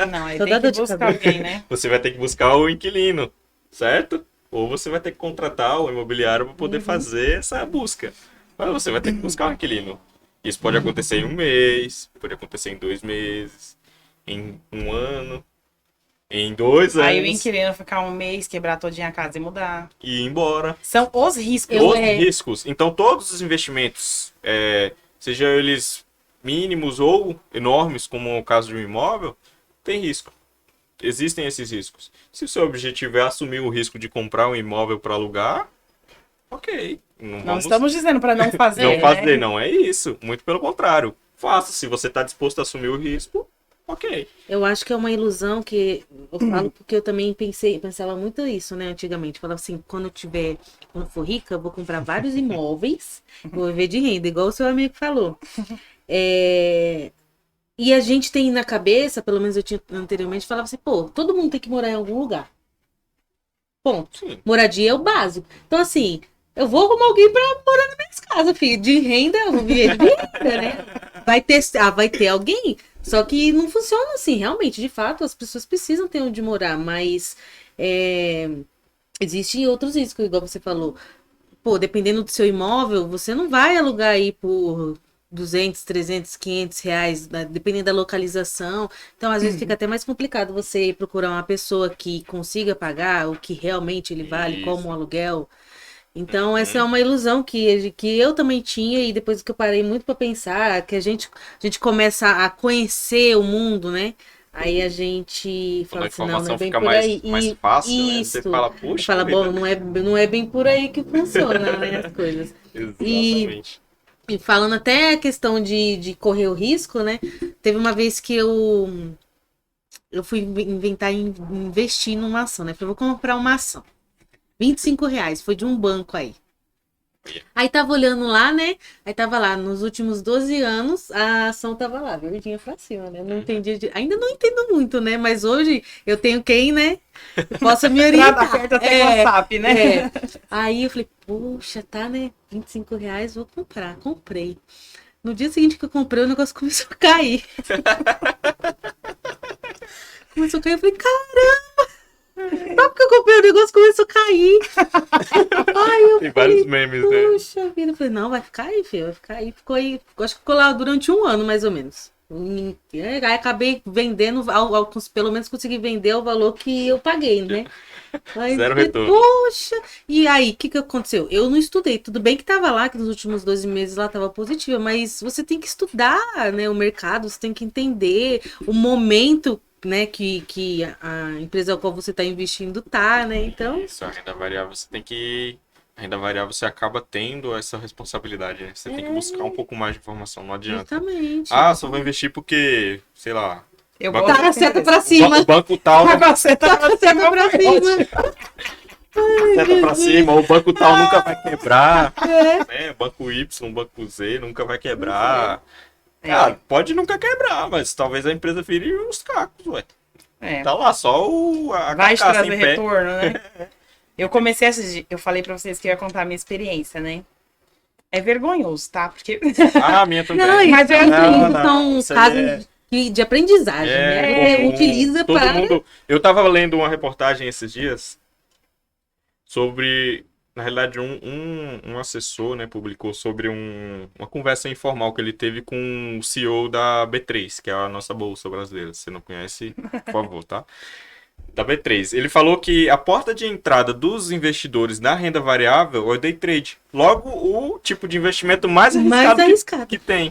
Não, aí tem que buscar alguém, né? Você vai ter que buscar o inquilino, certo? Ou você vai ter que contratar o imobiliário para poder fazer essa busca. Mas você vai ter que buscar o inquilino. Isso pode acontecer em 1 mês, pode acontecer em 2 meses, em 1 ano, em 2 anos. Aí o inquilino ficar 1 mês, quebrar todinha a casa e mudar. E ir embora. São os riscos. Os riscos. Então, todos os investimentos, sejam eles mínimos ou enormes, como o caso de um imóvel, tem risco. Existem esses riscos. Se o seu objetivo é assumir o risco de comprar um imóvel para alugar, ok. Não estamos dizendo para não fazer, não fazer, né? não é isso. Muito pelo contrário. Faça. Se você tá disposto a assumir o risco, ok. Eu acho que é uma ilusão que eu falo porque eu também pensava muito isso, né, antigamente. Falava assim, quando eu for rica, eu vou comprar vários imóveis, vou viver de renda, igual o seu amigo falou. E a gente tem na cabeça, pelo menos eu tinha anteriormente, falava assim, pô, todo mundo tem que morar em algum lugar. Ponto. Sim. Moradia é o básico. Então, assim, eu vou arrumar alguém pra morar na minha casa, filho. De renda, eu vou viver de renda, né? Vai ter alguém. Só que não funciona assim, realmente. De fato, as pessoas precisam ter onde morar, mas existem outros riscos, igual você falou. Pô, dependendo do seu imóvel, você não vai alugar aí por 200, 300, 500 reais, dependendo da localização. Então, às vezes, fica até mais complicado você ir procurar uma pessoa que consiga pagar o que realmente ele vale, Isso. como um aluguel. Então, essa é uma ilusão que eu também tinha, e depois que eu parei muito para pensar, que a gente começa a conhecer o mundo, né? Aí a gente Quando a fala assim, não é informação bem fica por aí. mais fácil, né? Isso. Você fala, puxa Fala, vida. bom, não é bem por aí que funciona, né, as coisas. Exatamente. E falando até a questão de correr o risco, né? Teve uma vez que eu fui inventar investir numa ação, né? Falei, vou comprar uma ação. R$ 25, foi de um banco aí. Aí tava olhando lá, né? Aí tava lá, nos últimos 12 anos, a ação tava lá, verdinha pra cima, né? Não entendi, ainda não entendo muito, né? Mas hoje eu tenho quem, né? Que possa me orientar. Aperta até o WhatsApp, né? Aí eu falei, poxa, tá, né? R$ 25, vou comprar. Comprei. No dia seguinte que eu comprei, o negócio começou a cair. Começou a cair, eu falei, caramba! Só porque eu comprei o negócio começou a cair. Aí eu Tem falei, vários memes, né? puxa vida. Eu falei, não, vai ficar aí, filho. Vai ficar aí. Ficou aí. Acho que ficou lá durante um ano, mais ou menos. Aí acabei vendendo, pelo menos consegui vender o valor que eu paguei, né? Aí Zero falei, retorno. poxa! E aí, o que aconteceu? Eu não estudei. Tudo bem que tava lá, que nos últimos 12 meses lá tava positiva, mas você tem que estudar, né, o mercado, você tem que entender o momento, né, que a empresa ao qual você está investindo tá, né? Então, Isso, a renda variável você tem que. A renda variável você acaba tendo essa responsabilidade, né? Você tem que buscar um pouco mais de informação, não adianta. justamente. Ah, só vou investir porque, sei lá. Eu Banco- gosto Tá na desse seta interesse. pra cima. O banco tal, né? Você tá Tá na seta pra cima. Seta pra cima, o banco tal nunca vai quebrar. É. Né? Banco Y, banco Z nunca vai quebrar. É. Ah, pode nunca quebrar, mas talvez a empresa vire os cacos, ué. É. Tá lá, só a Vai te carcaça trazer em pé. retorno, né? Eu comecei eu falei pra vocês que eu ia contar a minha experiência, né? É vergonhoso, tá? Porque Ah, a minha também. Não, Mas isso é assim, são isso aí casos de aprendizagem, né? Você comum. utiliza Todo para... mundo. Eu tava lendo uma reportagem esses dias sobre, na realidade, um assessor, né, publicou sobre uma conversa informal que ele teve com o CEO da B3, que é a nossa bolsa brasileira. Se você não conhece, por favor, tá? Da B3. Ele falou que a porta de entrada dos investidores na renda variável é o day trade. Logo, o tipo de investimento mais arriscado que tem.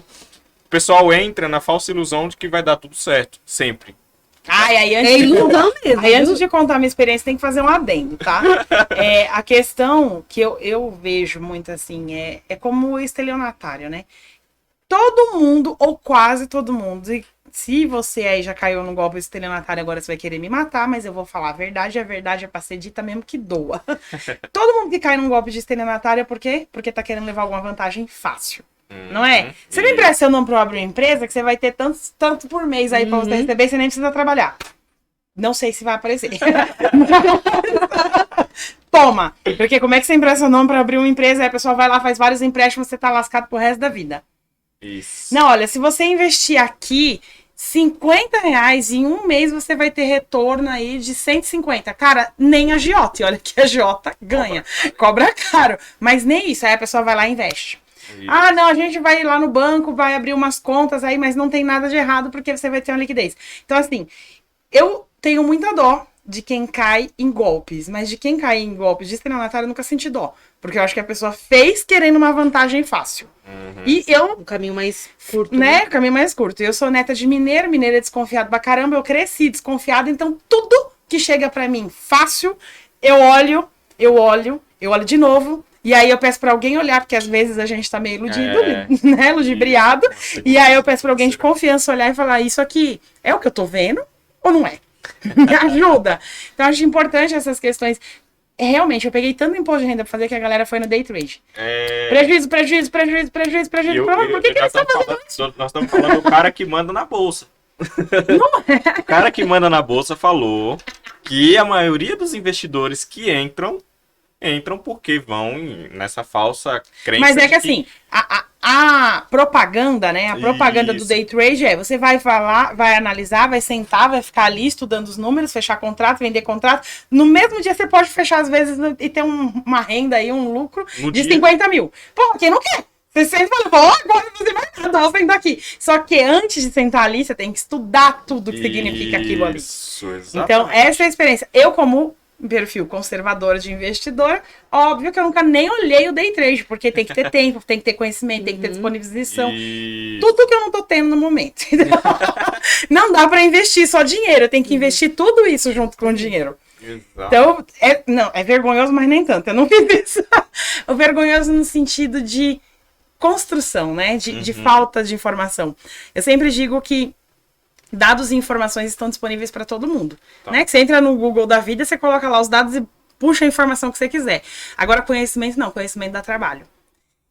O pessoal entra na falsa ilusão de que vai dar tudo certo, sempre. Ai, aí É antes de ilusão mesmo. Aí, antes de contar a minha experiência, tem que fazer um adendo, tá? A questão que eu vejo muito assim é como o estelionatário, né? Todo mundo, ou quase todo mundo, e se você aí já caiu no golpe estelionatário, agora você vai querer me matar, mas eu vou falar a verdade é pra ser dita mesmo que doa. Todo mundo que cai num golpe de estelionatário é por quê? Porque tá querendo levar alguma vantagem fácil. Não é? Você não empresta seu nome pra abrir uma empresa que você vai ter tanto por mês aí pra você receber, você nem precisa trabalhar. Não sei se vai aparecer. Toma! Porque como é que você empresta seu nome pra abrir uma empresa, aí a pessoa vai lá, faz vários empréstimos, você tá lascado pro resto da vida. Isso. Não, olha, se você investir aqui R$50 em um mês, você vai ter retorno aí de 150. Cara, nem a agiota. E olha que a agiota ganha. Cobra caro. Mas nem isso. Aí a pessoa vai lá e investe. Isso. Ah, não, a gente vai lá no banco, vai abrir umas contas aí, mas não tem nada de errado porque você vai ter uma liquidez. Então, assim, eu tenho muita dó de quem cai em golpes, mas de quem cai em golpes de estelionatário eu nunca senti dó. Porque eu acho que a pessoa fez querendo uma vantagem fácil. E eu, Um caminho mais curto. né, caminho mais curto. Eu sou neta de mineiro é desconfiado pra caramba, eu cresci desconfiado, então tudo que chega pra mim fácil, eu olho de novo, E aí eu peço pra alguém olhar, porque às vezes a gente tá meio iludido, né? Ludibriado. Isso. E aí eu peço pra alguém de confiança olhar e falar, isso aqui é o que eu tô vendo ou não é? Me ajuda. Então eu acho importante essas questões. Realmente, eu peguei tanto imposto de renda pra fazer que a galera foi no day trade. Prejuízo. Por que eles estão fazendo? Nós estamos falando do cara que manda na bolsa. O cara que manda na bolsa falou que a maioria dos investidores que entram porque vão nessa falsa crença. Mas é que assim, a propaganda, né? A propaganda do Isso. day trade você vai falar, vai analisar, vai sentar, vai ficar ali estudando os números, fechar contrato, vender contrato. No mesmo dia você pode fechar às vezes e ter uma renda aí, um lucro No de dia. 50 mil. Pô, quem não quer? Você senta e fala, agora você vai dar, senta aqui. Só que antes de sentar ali, você tem que estudar tudo que significa aquilo ali. Isso, Então, exatamente. essa é a experiência. Eu, como perfil conservador de investidor, óbvio que eu nunca nem olhei o day trade, porque tem que ter tempo, tem que ter conhecimento, tem que ter disposição. Isso. Tudo que eu não tô tendo no momento. Não dá pra investir só dinheiro, eu tenho que investir tudo isso junto com o dinheiro. Exato. Então, é vergonhoso, mas nem tanto. Eu não fiz isso. O vergonhoso no sentido de construção, né? De falta de informação. Eu sempre digo que dados e informações estão disponíveis para todo mundo. Tá. Né? Que você entra no Google da vida, você coloca lá os dados e puxa a informação que você quiser. Agora, conhecimento não, conhecimento dá trabalho.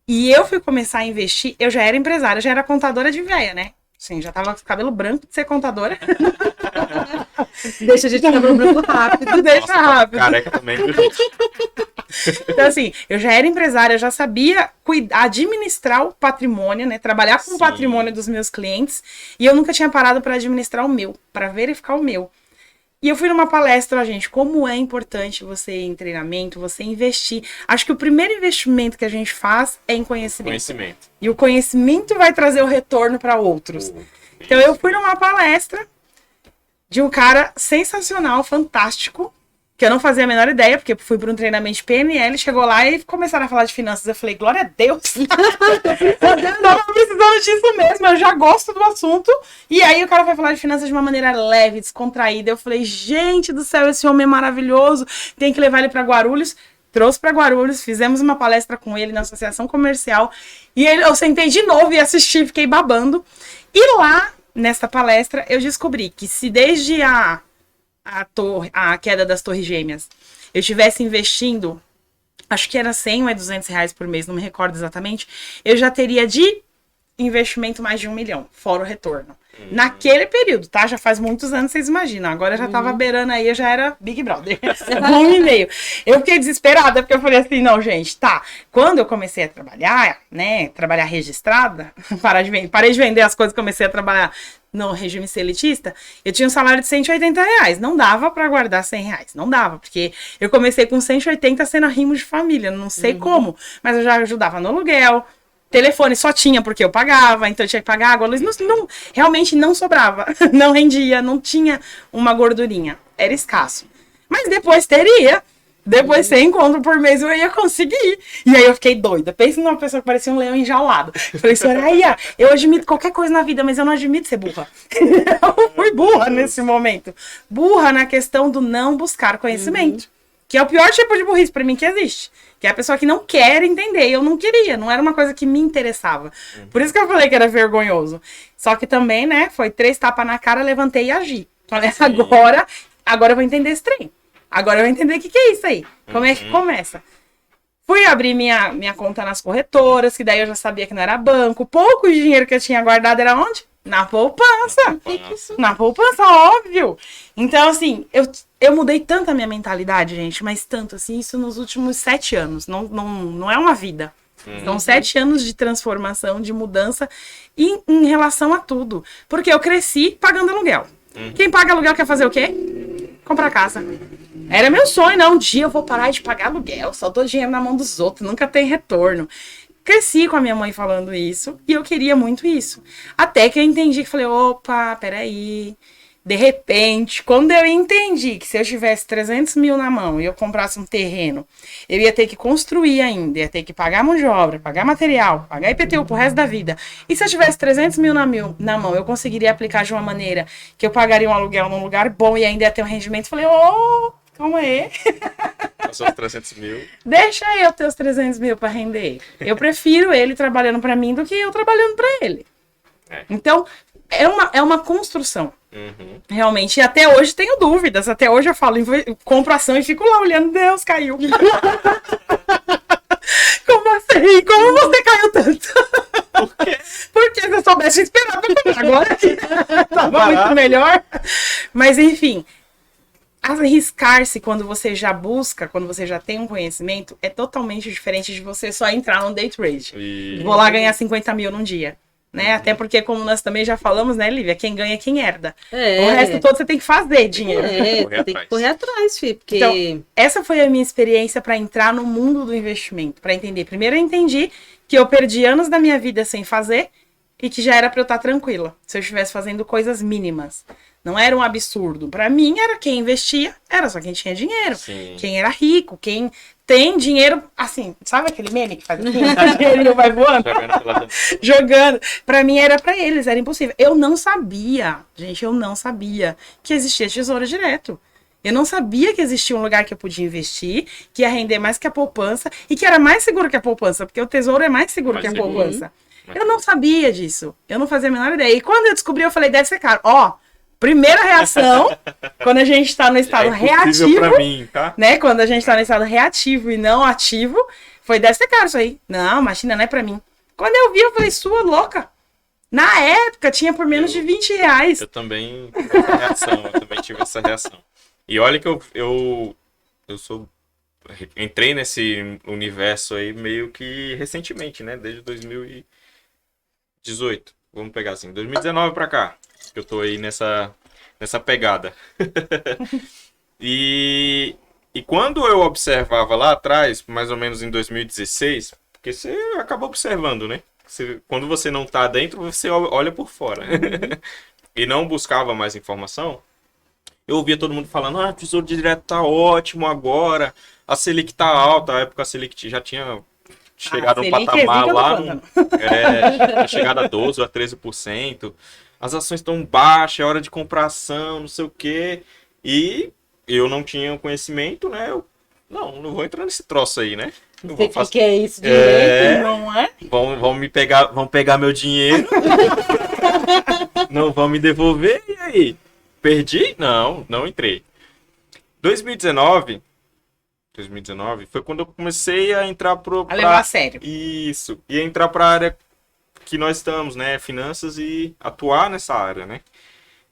E eu fui começar a investir, eu já era empresária, já era contadora de véia, né? Sim, já tava com cabelo branco de ser contadora. Deixa a gente cabelo branco rápido. Deixa Nossa, rápido. Careca também, viu, gente? Então, assim, eu já era empresária, eu já sabia administrar o patrimônio, né? Trabalhar com o Sim. patrimônio dos meus clientes. E eu nunca tinha parado para administrar o meu, para verificar o meu. E eu fui numa palestra, gente, como é importante você ir em treinamento, você investir. Acho que o primeiro investimento que a gente faz é em conhecimento. Conhecimento. E o conhecimento vai trazer o retorno para outros. Então eu fui numa palestra de um cara sensacional, fantástico, que eu não fazia a menor ideia, porque fui para um treinamento de PNL, chegou lá e começaram a falar de finanças. Eu falei, glória a Deus! Eu tava precisando disso mesmo, eu já gosto do assunto. E aí o cara vai falar de finanças de uma maneira leve, descontraída. Eu falei, gente do céu, esse homem é maravilhoso, tem que levar ele para Guarulhos. Trouxe para Guarulhos, fizemos uma palestra com ele na associação comercial. E eu sentei de novo e assisti, fiquei babando. E lá, nessa palestra, eu descobri que se desde a queda das Torres Gêmeas, eu estivesse investindo, acho que era 100 ou 200 reais por mês, não me recordo exatamente, eu já teria de investimento mais de 1 milhão, fora o retorno. Naquele período, tá? Já faz muitos anos, vocês imaginam. Agora eu já tava beirando aí, eu já era Big Brother. 1,5. Eu fiquei desesperada, porque eu falei assim, não, gente, tá. Quando eu comecei a trabalhar, né, trabalhar registrada, parei de vender as coisas, comecei a trabalhar no regime seletista, eu tinha um salário de 180 reais. Não dava pra guardar 100 reais. Não dava, porque eu comecei com 180 sendo arrimo de família. Não sei como, mas eu já ajudava no aluguel. Telefone só tinha porque eu pagava, então eu tinha que pagar água, luz, realmente não sobrava, não rendia, não tinha uma gordurinha, era escasso. Mas depois teria, depois 100 conto por mês eu ia conseguir. E aí eu fiquei doida, pensa numa pessoa que parecia um leão enjaulado. Eu falei, Soraya, eu admito qualquer coisa na vida, mas eu não admito ser burra. Eu fui burra nesse momento. Burra na questão do não buscar conhecimento. Que é o pior tipo de burrice pra mim que existe. Que é a pessoa que não quer entender. Eu não queria, não era uma coisa que me interessava. Por isso que eu falei que era vergonhoso. Só que também, né, foi 3 tapas na cara, levantei e agi. Falei, agora eu vou entender esse trem. Agora eu vou entender o que é isso aí. Como é que começa? Fui abrir minha conta nas corretoras, que daí eu já sabia que não era banco. Pouco dinheiro que eu tinha guardado era onde? Na poupança. Na poupança, óbvio. Então, assim, eu mudei tanto a minha mentalidade, gente, mas tanto, assim, isso nos últimos 7 anos. Não é uma vida. São 7 anos de transformação, de mudança em relação a tudo. Porque eu cresci pagando aluguel. Quem paga aluguel quer fazer o quê? Comprar casa. Era meu sonho, não. Um dia eu vou parar de pagar aluguel, só dou dinheiro na mão dos outros, nunca tem retorno. Cresci com a minha mãe falando isso e eu queria muito isso. Até que eu entendi que falei, opa, peraí. De repente, quando eu entendi que se eu tivesse 300 mil na mão e eu comprasse um terreno, eu ia ter que construir ainda, ia ter que pagar mão de obra, pagar material, pagar IPTU pro resto da vida. E se eu tivesse 300 mil na mão, eu conseguiria aplicar de uma maneira que eu pagaria um aluguel num lugar bom e ainda ia ter um rendimento. Falei, calma aí. Com seus 300 mil. Deixa eu ter os 300 mil para render. Eu prefiro ele trabalhando para mim do que eu trabalhando para ele. É. Então, é uma construção. Uhum. Realmente. E até hoje tenho dúvidas. Até hoje eu falo, compro ação e fico lá olhando, Deus, caiu. Como assim? Como você caiu tanto? Por quê? Porque se eu soubesse esperar pra comprar agora, tava muito melhor. Mas enfim, arriscar-se quando você já busca, quando você já tem um conhecimento, é totalmente diferente de você só entrar no day trade. E... Vou lá ganhar 50 mil num dia. Né? Até porque, como nós também já falamos, né, Lívia? Quem ganha é quem herda. É. O resto todo você tem que fazer dinheiro. Você tem que correr atrás, filho, porque... Então, essa foi a minha experiência para entrar no mundo do investimento, para entender. Primeiro eu entendi que eu perdi anos da minha vida sem fazer e que já era para eu estar tranquila, se eu estivesse fazendo coisas mínimas. Não era um absurdo. Para mim, era quem investia, era só quem tinha dinheiro. Sim. Quem era rico, quem tem dinheiro, assim, sabe aquele meme que faz assim? O dinheirinho vai voando? Jogando. Pra mim era pra eles, era impossível. Eu não sabia, gente, eu não sabia que existia tesouro direto. Eu não sabia que existia um lugar que eu podia investir, que ia render mais que a poupança e que era mais seguro que a poupança, porque o tesouro é mais seguro que a poupança. Eu não sabia disso. Eu não fazia a menor ideia. E quando eu descobri, eu falei, deve ser caro. Ó, primeira reação, quando a gente tá no estado reativo, pra mim, tá? né? Quando a gente tá no estado reativo e não ativo, foi, deve ser caro isso aí. Não, imagina, não é pra mim. Quando eu vi, eu falei, sua louca. Na época, tinha por menos de R$20. Eu também tive essa reação, eu também tive essa reação. E olha que eu entrei nesse universo aí meio que recentemente, né? Desde 2018. Vamos pegar assim, 2019 pra cá. Que eu tô aí nessa pegada. E quando eu observava lá atrás, mais ou menos em 2016, porque você acaba observando, né? Quando você não tá dentro, você olha por fora. E não buscava mais informação, eu ouvia todo mundo falando, o Tesouro Direto tá ótimo agora, a Selic tá alta, na época a Selic já tinha chegado no patamar lá, tinha chegado a 12% a 13%, as ações estão baixas, é hora de comprar ação, não sei o quê, e eu não tinha conhecimento, né, não vou entrar nesse troço aí, né. Não sei o que é isso direito, não é? Vão pegar meu dinheiro, não vão me devolver, e aí? Perdi? Não entrei. 2019 foi quando eu comecei a entrar a levar a sério. Isso. E entrar para a área que nós estamos, né? Finanças e atuar nessa área, né?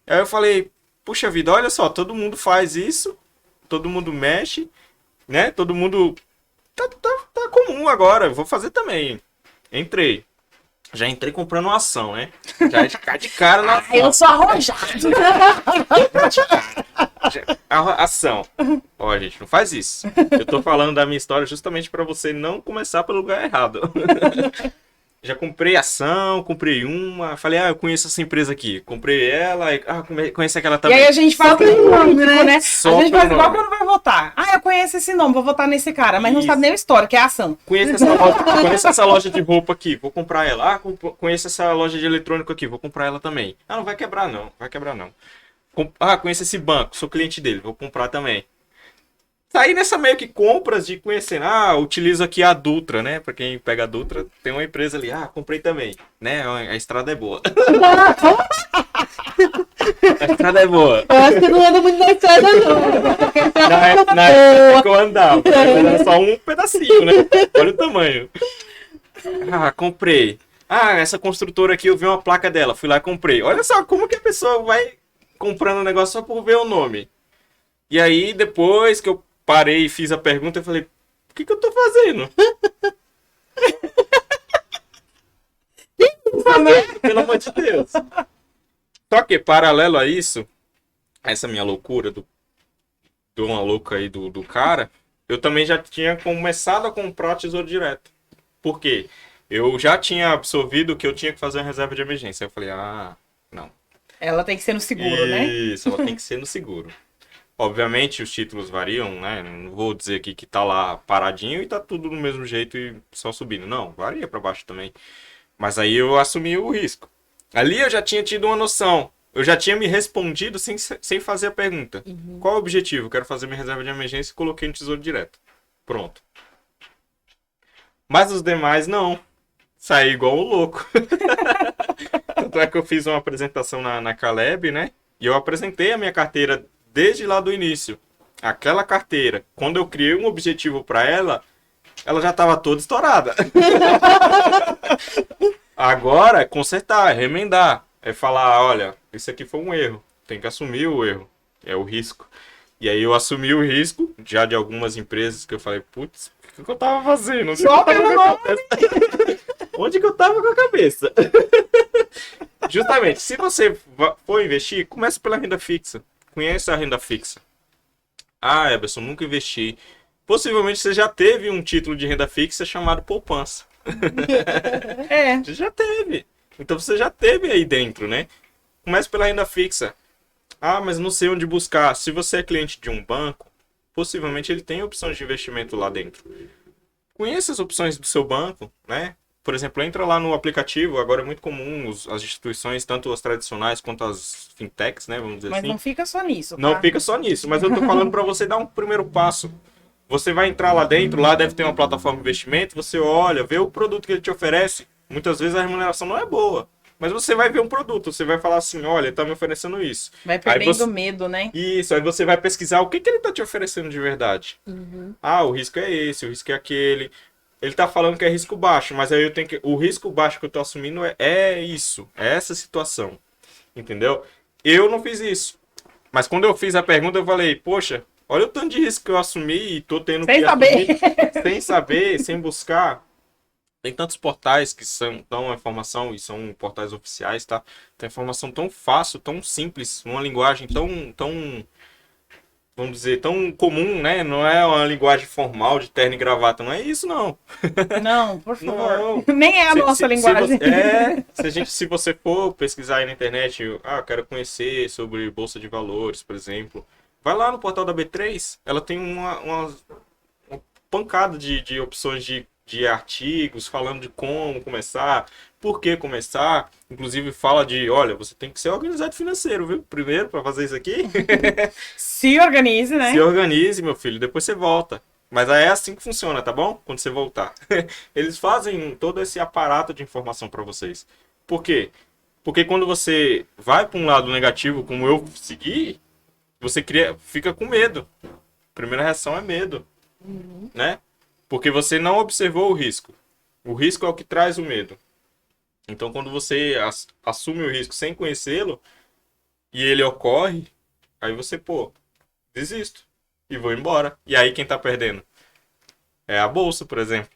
Aí eu falei, puxa vida, olha só, todo mundo faz isso, todo mundo mexe, né? Todo mundo tá comum agora, eu vou fazer também. Entrei. Já entrei comprando uma ação, né? Já de cara na ação. Eu sou arrojado. Ação. Ó, gente, não faz isso. Eu tô falando da minha história justamente para você não começar pelo lugar errado. Já comprei ação, comprei uma. Falei, eu conheço essa empresa aqui. Comprei ela, conheço aquela também. E aí a gente fala político, né? Só a gente faz igual nome. quando vai votar. Eu conheço esse nome, vou votar nesse cara, mas não Isso. sabe nem o histórico, é a ação. Conheço essa loja de roupa aqui, vou comprar ela. Conheço essa loja de eletrônico aqui, vou comprar ela também. Não vai quebrar não. Conheço esse banco, sou cliente dele, vou comprar também. Saí nessa meio que compras de conhecer, utilizo aqui a Dutra, né? Pra quem pega a Dutra, tem uma empresa ali, comprei também, né? A estrada é boa. A estrada é boa. Eu acho que não anda muito na estrada, não. Na época que eu andava, era só um pedacinho, né? Olha o tamanho. Comprei. Essa construtora aqui, eu vi uma placa dela, fui lá e comprei. Olha só como que a pessoa vai comprando um negócio só por ver o nome. E aí, depois que eu parei e fiz a pergunta, eu falei, o que eu tô fazendo? Pelo amor de Deus. Só que, paralelo a isso, essa minha loucura do uma louca aí do cara, eu também já tinha começado a comprar Tesouro Direto. Por quê? Eu já tinha absorvido que eu tinha que fazer uma reserva de emergência. Eu falei, não. Ela tem que ser no seguro, né? Isso, ela tem que ser no seguro. Obviamente os títulos variam, né? Não vou dizer aqui que tá lá paradinho e tá tudo do mesmo jeito e só subindo. Não, varia para baixo também. Mas aí eu assumi o risco. Ali eu já tinha tido uma noção. Eu já tinha me respondido sem fazer a pergunta. Qual é o objetivo? Eu quero fazer minha reserva de emergência e coloquei no Tesouro Direto. Pronto. Mas os demais não. Saí igual o louco. Tanto é que eu fiz uma apresentação na Caleb, né? E eu apresentei a minha carteira desde lá do início. Aquela carteira, quando eu criei um objetivo para ela já estava toda estourada. Agora é consertar, é remendar. É falar, olha, isso aqui foi um erro. Tem que assumir o erro. É o risco. E aí eu assumi o risco, já de algumas empresas que eu falei, putz, o que eu tava fazendo? Só pelo nome. Onde que eu tava com a cabeça? Justamente, se você for investir, comece pela renda fixa. Conheça a renda fixa. Ah, Eberson, nunca investi. Possivelmente você já teve um título de renda fixa chamado poupança. É. Você já teve. Então você já teve aí dentro, né? Comece pela renda fixa. Ah, mas não sei onde buscar. Se você é cliente de um banco, possivelmente ele tem opções de investimento lá dentro. Conheça as opções do seu banco, né? Por exemplo, entra lá no aplicativo. Agora é muito comum as instituições, tanto as tradicionais quanto as fintechs, né? Vamos dizer Mas assim. não fica só nisso, tá? Não fica só nisso, mas eu tô falando para você dar um primeiro passo. Você vai entrar lá dentro, lá deve ter uma plataforma de investimento, você olha, vê o produto que ele te oferece. Muitas vezes a remuneração não é boa, mas você vai ver um produto, você vai falar assim, olha, ele tá me oferecendo isso. Vai perdendo você... medo, né? Isso, aí você vai pesquisar o que ele tá te oferecendo de verdade. Ah, o risco é esse, o risco é aquele. Ele tá falando que é risco baixo, mas aí eu tenho que... O risco baixo que eu tô assumindo é isso, é essa situação. Entendeu? Eu não fiz isso. Mas quando eu fiz a pergunta, eu falei, poxa, olha o tanto de risco que eu assumi e tô tendo Sem que saber. assumir sem saber, sem buscar. Tem tantos portais que dão a informação e são portais oficiais, tá? Tem informação tão fácil, tão simples, uma linguagem tão, vamos dizer, tão comum, né? Não é uma linguagem formal de terno e gravata, não é isso, não. Não, por favor. Não. Nem é a nossa linguagem. Se você for pesquisar aí na internet, eu quero conhecer sobre Bolsa de Valores, por exemplo, vai lá no portal da B3, ela tem uma pancada de opções de artigos falando de como começar, por que começar, inclusive fala de, olha, você tem que ser organizado financeiro, viu? Primeiro, para fazer isso aqui. Se organize, né? Se organize, meu filho, depois você volta. Mas é assim que funciona, tá bom? Quando você voltar. Eles fazem todo esse aparato de informação para vocês. Por quê? Porque quando você vai para um lado negativo, como eu segui, você fica com medo. A primeira reação é medo, né? Porque você não observou o risco. O risco é o que traz o medo. Então, quando você assume o risco sem conhecê-lo e ele ocorre, aí você, desisto e vou embora. E aí quem tá perdendo? É a bolsa, por exemplo.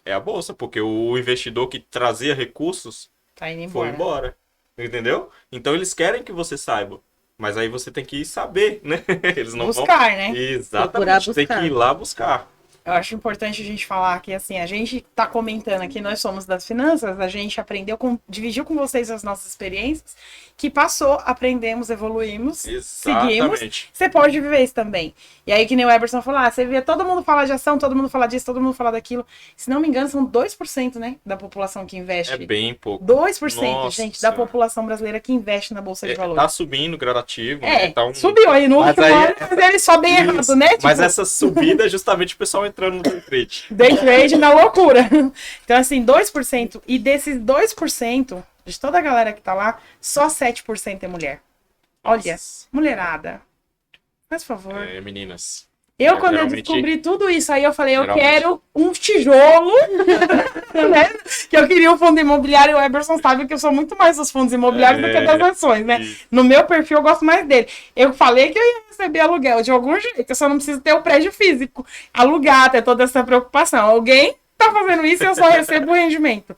É a bolsa, porque o investidor que trazia recursos Tá indo foi embora. Entendeu? Então eles querem que você saiba. Mas aí você tem que ir saber, né? Eles não Buscar, vão... né? Exatamente, tem que ir lá buscar. Eu acho importante a gente falar que, assim, a gente tá comentando aqui, nós somos das finanças, a gente aprendeu, dividiu com vocês as nossas experiências, que passou, aprendemos, evoluímos, seguimos. Você pode viver isso também. E aí, que nem o Eberson falou, você vê todo mundo falar de ação, todo mundo falar disso, todo mundo falar daquilo. Se não me engano, são 2%, né, da população que investe. É bem pouco. 2%, Nossa, gente, da população brasileira que investe na Bolsa de Valores. Tá subindo gradativo, né? Tá Subiu aí no último ano, mas ele só bem errado, né? Mas essa subida é justamente o pessoal entrando no day trade. Day trade na loucura. Então, assim, 2%. E desses 2%, de toda a galera que tá lá, só 7% é mulher. Olha, Nossa. mulherada. Faz favor. Meninas. Quando eu descobri tudo isso, aí eu falei, eu quero um tijolo, né? Que eu queria um fundo imobiliário. O Eberson sabe que eu sou muito mais dos fundos imobiliários do que das ações, né? Isso. No meu perfil, eu gosto mais dele. Eu falei que eu ia receber aluguel de algum jeito, eu só não preciso ter o prédio físico. Alugar, ter toda essa preocupação. Alguém tá fazendo isso e eu só recebo o rendimento.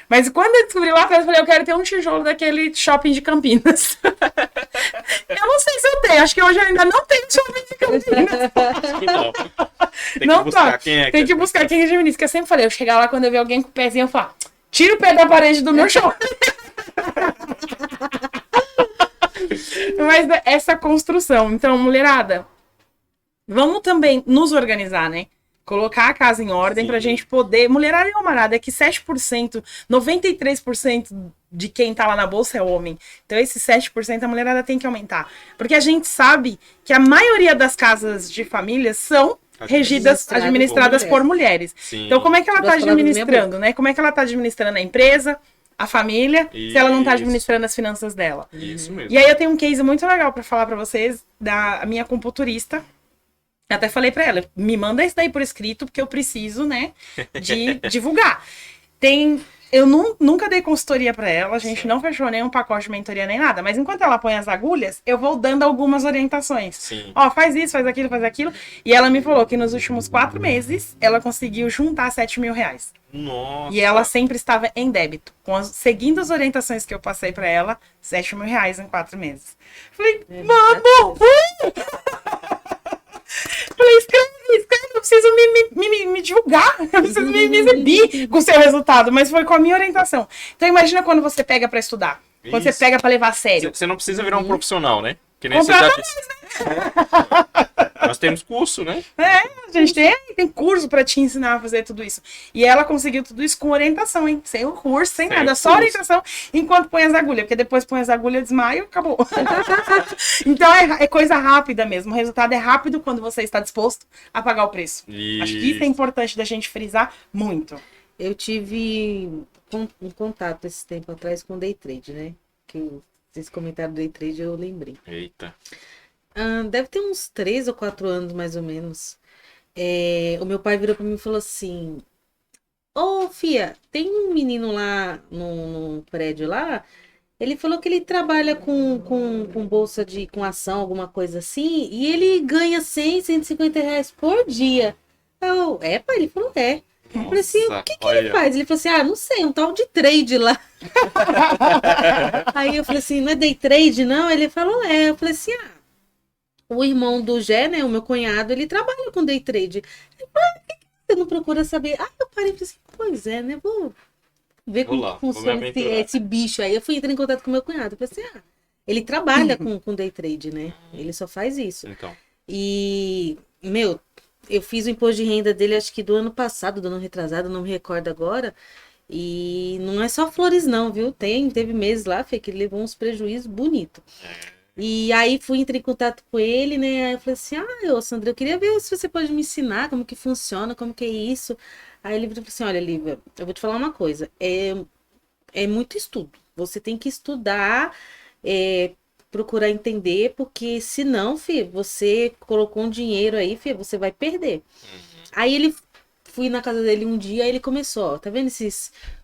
Mas quando eu descobri lá atrás, eu falei, eu quero ter um tijolo daquele shopping de Campinas. Eu não sei se eu tenho, acho que hoje eu ainda não tenho shopping de Campinas. Acho que não. Tem Não que buscar tá. quem é. Tem que buscar quem é Gemini. Que eu sempre falei, eu chegar lá quando eu ver alguém com o pezinho, eu falo, tira o pé da parede do meu shopping. Mas essa construção. Então, mulherada, vamos também nos organizar, né? Colocar a casa em ordem pra gente poder... Mulherada e homarada é que 7%, 93% de quem tá lá na bolsa é homem. Então, esses 7% a mulherada tem que aumentar. Porque a gente sabe que a maioria das casas de famílias são regidas, administradas por mulheres. Sim. Então, como é que ela está Duas palavras na minha administrando, né? Como é que ela está administrando a empresa, a família, se ela não está Isso. administrando as finanças dela? Isso mesmo. E aí eu tenho um case muito legal para falar para vocês da minha acupunturista. Eu até falei para ela, me manda isso daí por escrito, porque eu preciso, né, de divulgar. Eu nunca dei consultoria para ela, a gente não fechou nenhum pacote de mentoria nem nada, mas enquanto ela põe as agulhas, eu vou dando algumas orientações. Sim. Ó, faz isso, faz aquilo, faz aquilo. E ela me falou que nos últimos 4 meses, ela conseguiu juntar 7 mil reais. Nossa. E ela sempre estava em débito. Seguindo as orientações que eu passei para ela, 7 mil reais em 4 meses. Falei, mano! Falei, escreve, eu preciso me divulgar, eu preciso me exibir com o seu resultado, mas foi com a minha orientação. Então imagina quando você pega para estudar, quando você Isso. pega para levar a sério. Você não precisa virar um profissional, né? Que nem você já disse. Nós temos curso, né? A gente tem curso para te ensinar a fazer tudo isso. E ela conseguiu tudo isso com orientação, hein? Sem o curso, sem nada, só orientação, enquanto põe as agulhas, porque depois põe as agulhas, desmaio, acabou. Então é coisa rápida mesmo. O resultado é rápido quando você está disposto a pagar o preço. Acho que isso é importante da gente frisar muito. Eu tive um contato esse tempo atrás com o Day Trade, né? Vocês comentaram do Day Trade, eu lembrei. Eita. Deve ter uns 3 ou 4 anos, mais ou menos. O meu pai virou pra mim e falou assim: Ô, Fia, tem um menino lá no prédio lá. Ele falou que ele trabalha com bolsa com ação, alguma coisa assim, e ele ganha 100, 150 reais por dia. Pai? Ele falou, é. Eu falei assim, o que ele faz? Ele falou assim, não sei, um tal de trade lá. Aí eu falei assim, não é day trade, não? Ele falou, é. Eu falei assim, o irmão do Gé, né, o meu cunhado, ele trabalha com day trade. Ele falou, por que você não procura saber? Eu parei e falei assim, pois é, né, vou ver como que funciona esse bicho aí. Eu fui entrar em contato com meu cunhado. Eu falei assim, ele trabalha com day trade, né? Ele só faz isso. Então. E, eu fiz o imposto de renda dele, acho que do ano passado, do ano retrasado, não me recordo agora. E não é só flores não, viu? Teve meses lá, Fê, que ele levou uns prejuízos bonitos. E aí entrei em contato com ele, né? Aí eu falei assim, Sandra, eu queria ver se você pode me ensinar como que funciona, como que é isso. Aí ele falou assim, olha, Lívia, eu vou te falar uma coisa, é muito estudo. Você tem que estudar, procurar entender, porque senão, filho, você colocou um dinheiro aí, filho, você vai perder. Aí fui na casa dele um dia, aí ele começou, tá vendo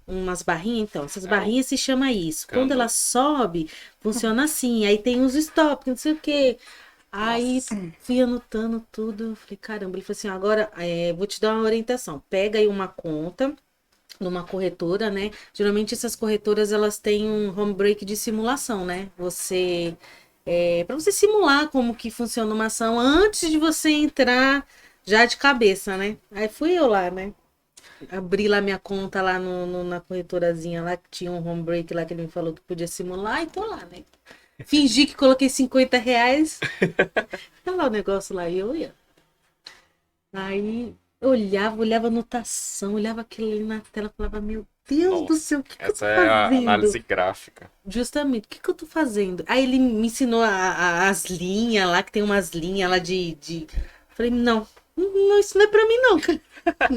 umas barrinhas? Então, essas barrinhas se chama isso. Quando ela sobe, funciona assim, aí tem uns stop, não sei o quê. Aí fui anotando tudo, falei, caramba, ele falou assim, agora vou te dar uma orientação, pega aí uma conta numa corretora, né? Geralmente essas corretoras, elas têm um home break de simulação, né? Para você simular como que funciona uma ação antes de você entrar já de cabeça, né? Aí fui eu lá, né? Abri lá minha conta lá na corretorazinha lá, que tinha um home break lá que ele me falou que podia simular, e tô lá, né? Fingi que coloquei 50 reais. Tá lá o negócio lá, e eu ia. Aí eu olhava a anotação, olhava aquilo ali na tela, falava, meu Deus do céu, o que eu tô fazendo? Essa é a análise gráfica. Justamente, o que eu tô fazendo? Aí ele me ensinou as linhas lá, que tem umas linhas lá de... Falei, não, isso não é pra mim não, cara.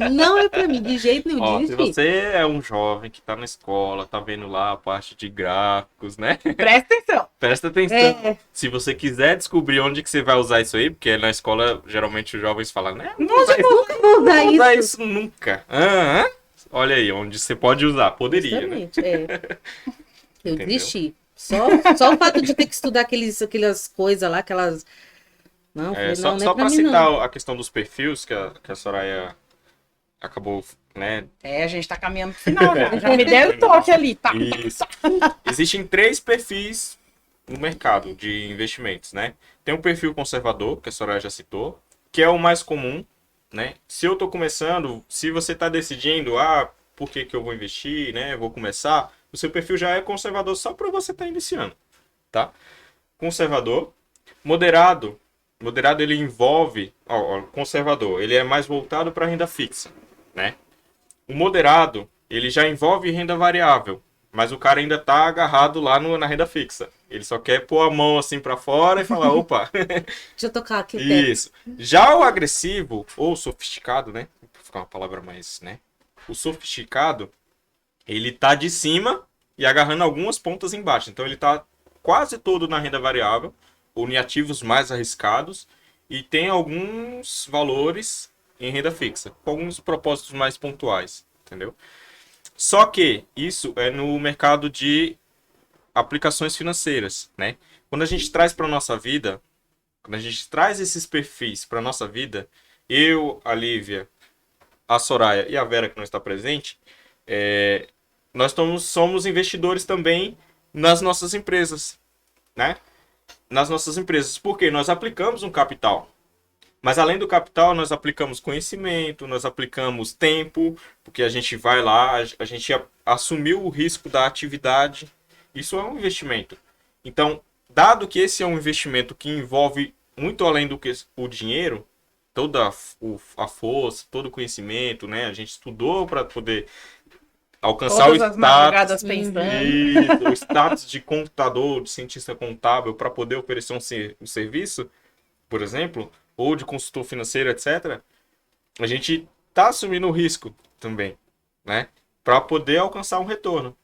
Não é pra mim, de jeito nenhum. Se você é um jovem que tá na escola, tá vendo lá a parte de gráficos, né? Presta atenção. Presta atenção. Se você quiser descobrir onde que você vai usar isso aí, porque na escola, geralmente, os jovens falam, né? Nunca vou usar isso nunca. Olha aí, onde você pode usar. Poderia, justamente, né? Eu desisti. Só o fato de ter que estudar aquelas coisas lá, aquelas... Não, só não é pra mim, citar não. a questão dos perfis que a Soraya acabou, né? A gente tá caminhando pro final já. Já me deram o toque ali, tá? Isso. Existem 3 perfis no mercado de investimentos, né? Tem um perfil conservador, que a Soraya já citou, que é o mais comum, né? Se eu tô começando, se você tá decidindo, por que eu vou investir, né? Vou começar, o seu perfil já é conservador só para você estar iniciando, tá? Conservador. Moderado ele envolve, conservador, ele é mais voltado para renda fixa, né? O moderado, ele já envolve renda variável, mas o cara ainda tá agarrado lá na renda fixa, Ele só quer pôr a mão assim pra fora e falar, opa, Deixa eu tocar aqui o teto. isso. Já o agressivo, ou sofisticado, né? Pra ficar uma palavra mais, né? O sofisticado, ele tá de cima e agarrando algumas pontas embaixo. Então ele tá quase todo na renda variável, ou em ativos mais arriscados, e tem alguns valores em renda fixa, com alguns propósitos mais pontuais, entendeu? Só que isso é no mercado de aplicações financeiras, né? Quando a gente traz para nossa vida, quando a gente traz esses perfis para nossa vida, eu, a Lívia, a Soraya e a Vera que não está presente, nós somos investidores também nas nossas empresas, né? Nas nossas empresas, porque nós aplicamos um capital. Mas além do capital, nós aplicamos conhecimento, nós aplicamos tempo, porque a gente vai lá, a gente assumiu o risco da atividade. Isso é um investimento. Então, dado que esse é um investimento que envolve muito além do que o dinheiro, toda a força, todo o conhecimento, né? A gente estudou para poder alcançar Todas o as status, madrugadas pensando. o status de contador, de cientista contábil, para poder oferecer um serviço, por exemplo, ou de consultor financeiro, etc. A gente está assumindo o risco também, né? Para poder alcançar um retorno.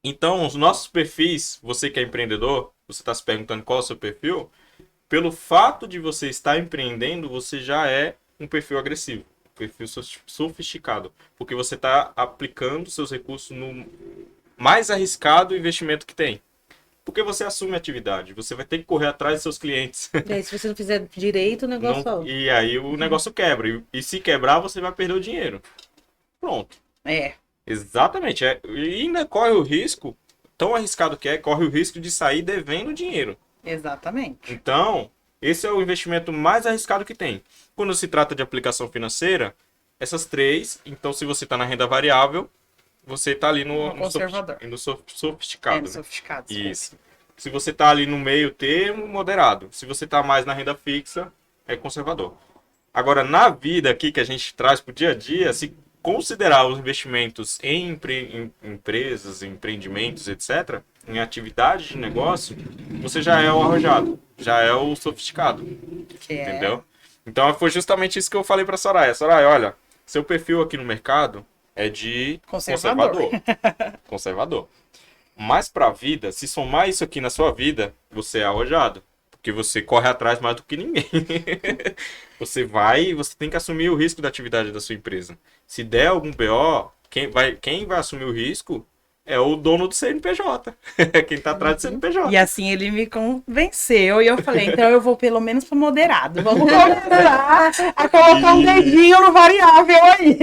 Então, os nossos perfis, você que é empreendedor, você está se perguntando qual é o seu perfil, pelo fato de você estar empreendendo, você já é um perfil agressivo, um perfil sofisticado, porque você está aplicando seus recursos no mais arriscado investimento que tem. Porque você assume a atividade, você vai ter que correr atrás dos seus clientes. E aí, se você não fizer direito, o negócio Não, e aí o negócio quebra. E se quebrar, você vai perder o dinheiro. Pronto. É. Exatamente. E ainda corre o risco, tão arriscado que corre o risco de sair devendo dinheiro. Exatamente. Então, esse é o investimento mais arriscado que tem. Quando se trata de aplicação financeira, essas três, então se você está na renda variável, você está ali no conservador. No sofisticado. No né? sofisticado. Isso. Se você está ali no meio termo, moderado. Se você está mais na renda fixa, é conservador. Agora, na vida aqui que a gente traz para o dia a dia, se considerar os investimentos em empresas, empreendimentos, etc., em atividade de negócio, você já é o arrojado, já é o sofisticado, entendeu? Então foi justamente isso que eu falei para Soraya. Soraya, olha, seu perfil aqui no mercado é de conservador. Mas para a vida, se somar isso aqui na sua vida, você é arrojado. Porque você corre atrás mais do que ninguém. Você tem que assumir o risco da atividade da sua empresa. Se der algum BO, quem vai assumir o risco é o dono do CNPJ. Quem está atrás do CNPJ. E assim ele me convenceu e eu falei, então eu vou pelo menos pro moderado. Vamos começar a colocar um dedinho no variável aí.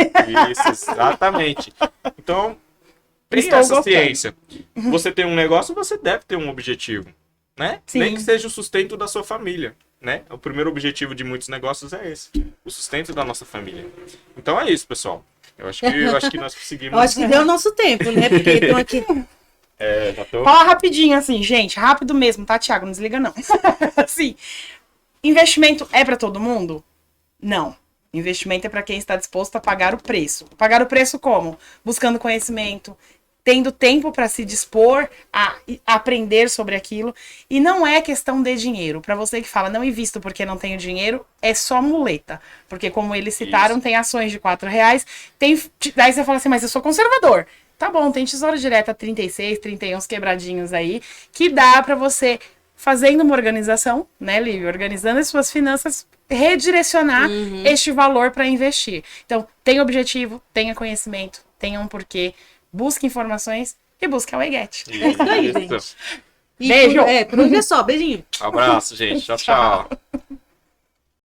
Isso, exatamente. Então, tem Estou essa gostando. ciência. Você tem um negócio, você deve ter um objetivo. Né? Sim. Nem que seja o sustento da sua família, né? O primeiro objetivo de muitos negócios é esse, o sustento da nossa família. Então é isso, pessoal. Eu acho que nós conseguimos. Eu acho que deu o nosso tempo, né? Porque estão aqui. Já tô... Fala rapidinho assim, gente, rápido mesmo, tá, Thiago? Não desliga não. Assim, investimento é para todo mundo? Não. Investimento é para quem está disposto a pagar o preço. Pagar o preço como? Buscando conhecimento, tendo tempo para se dispor a aprender sobre aquilo. E não é questão de dinheiro. Para você que fala, não invisto porque não tenho dinheiro, é só muleta. Porque como eles citaram, Isso. tem ações de R$4. Daí você fala assim, mas eu sou conservador. Tá bom, tem tesouro direto a 36, 31 quebradinhos aí, que dá para você, fazendo uma organização, né, Lívia? Organizando as suas finanças, redirecionar este valor para investir. Então, tenha objetivo, tenha conhecimento, tenha um porquê. Busque informações e busque a Weget. aí, gente. Isso. E Beijo. Por hoje é só. Beijinho. Abraço, gente. Tchau, tchau.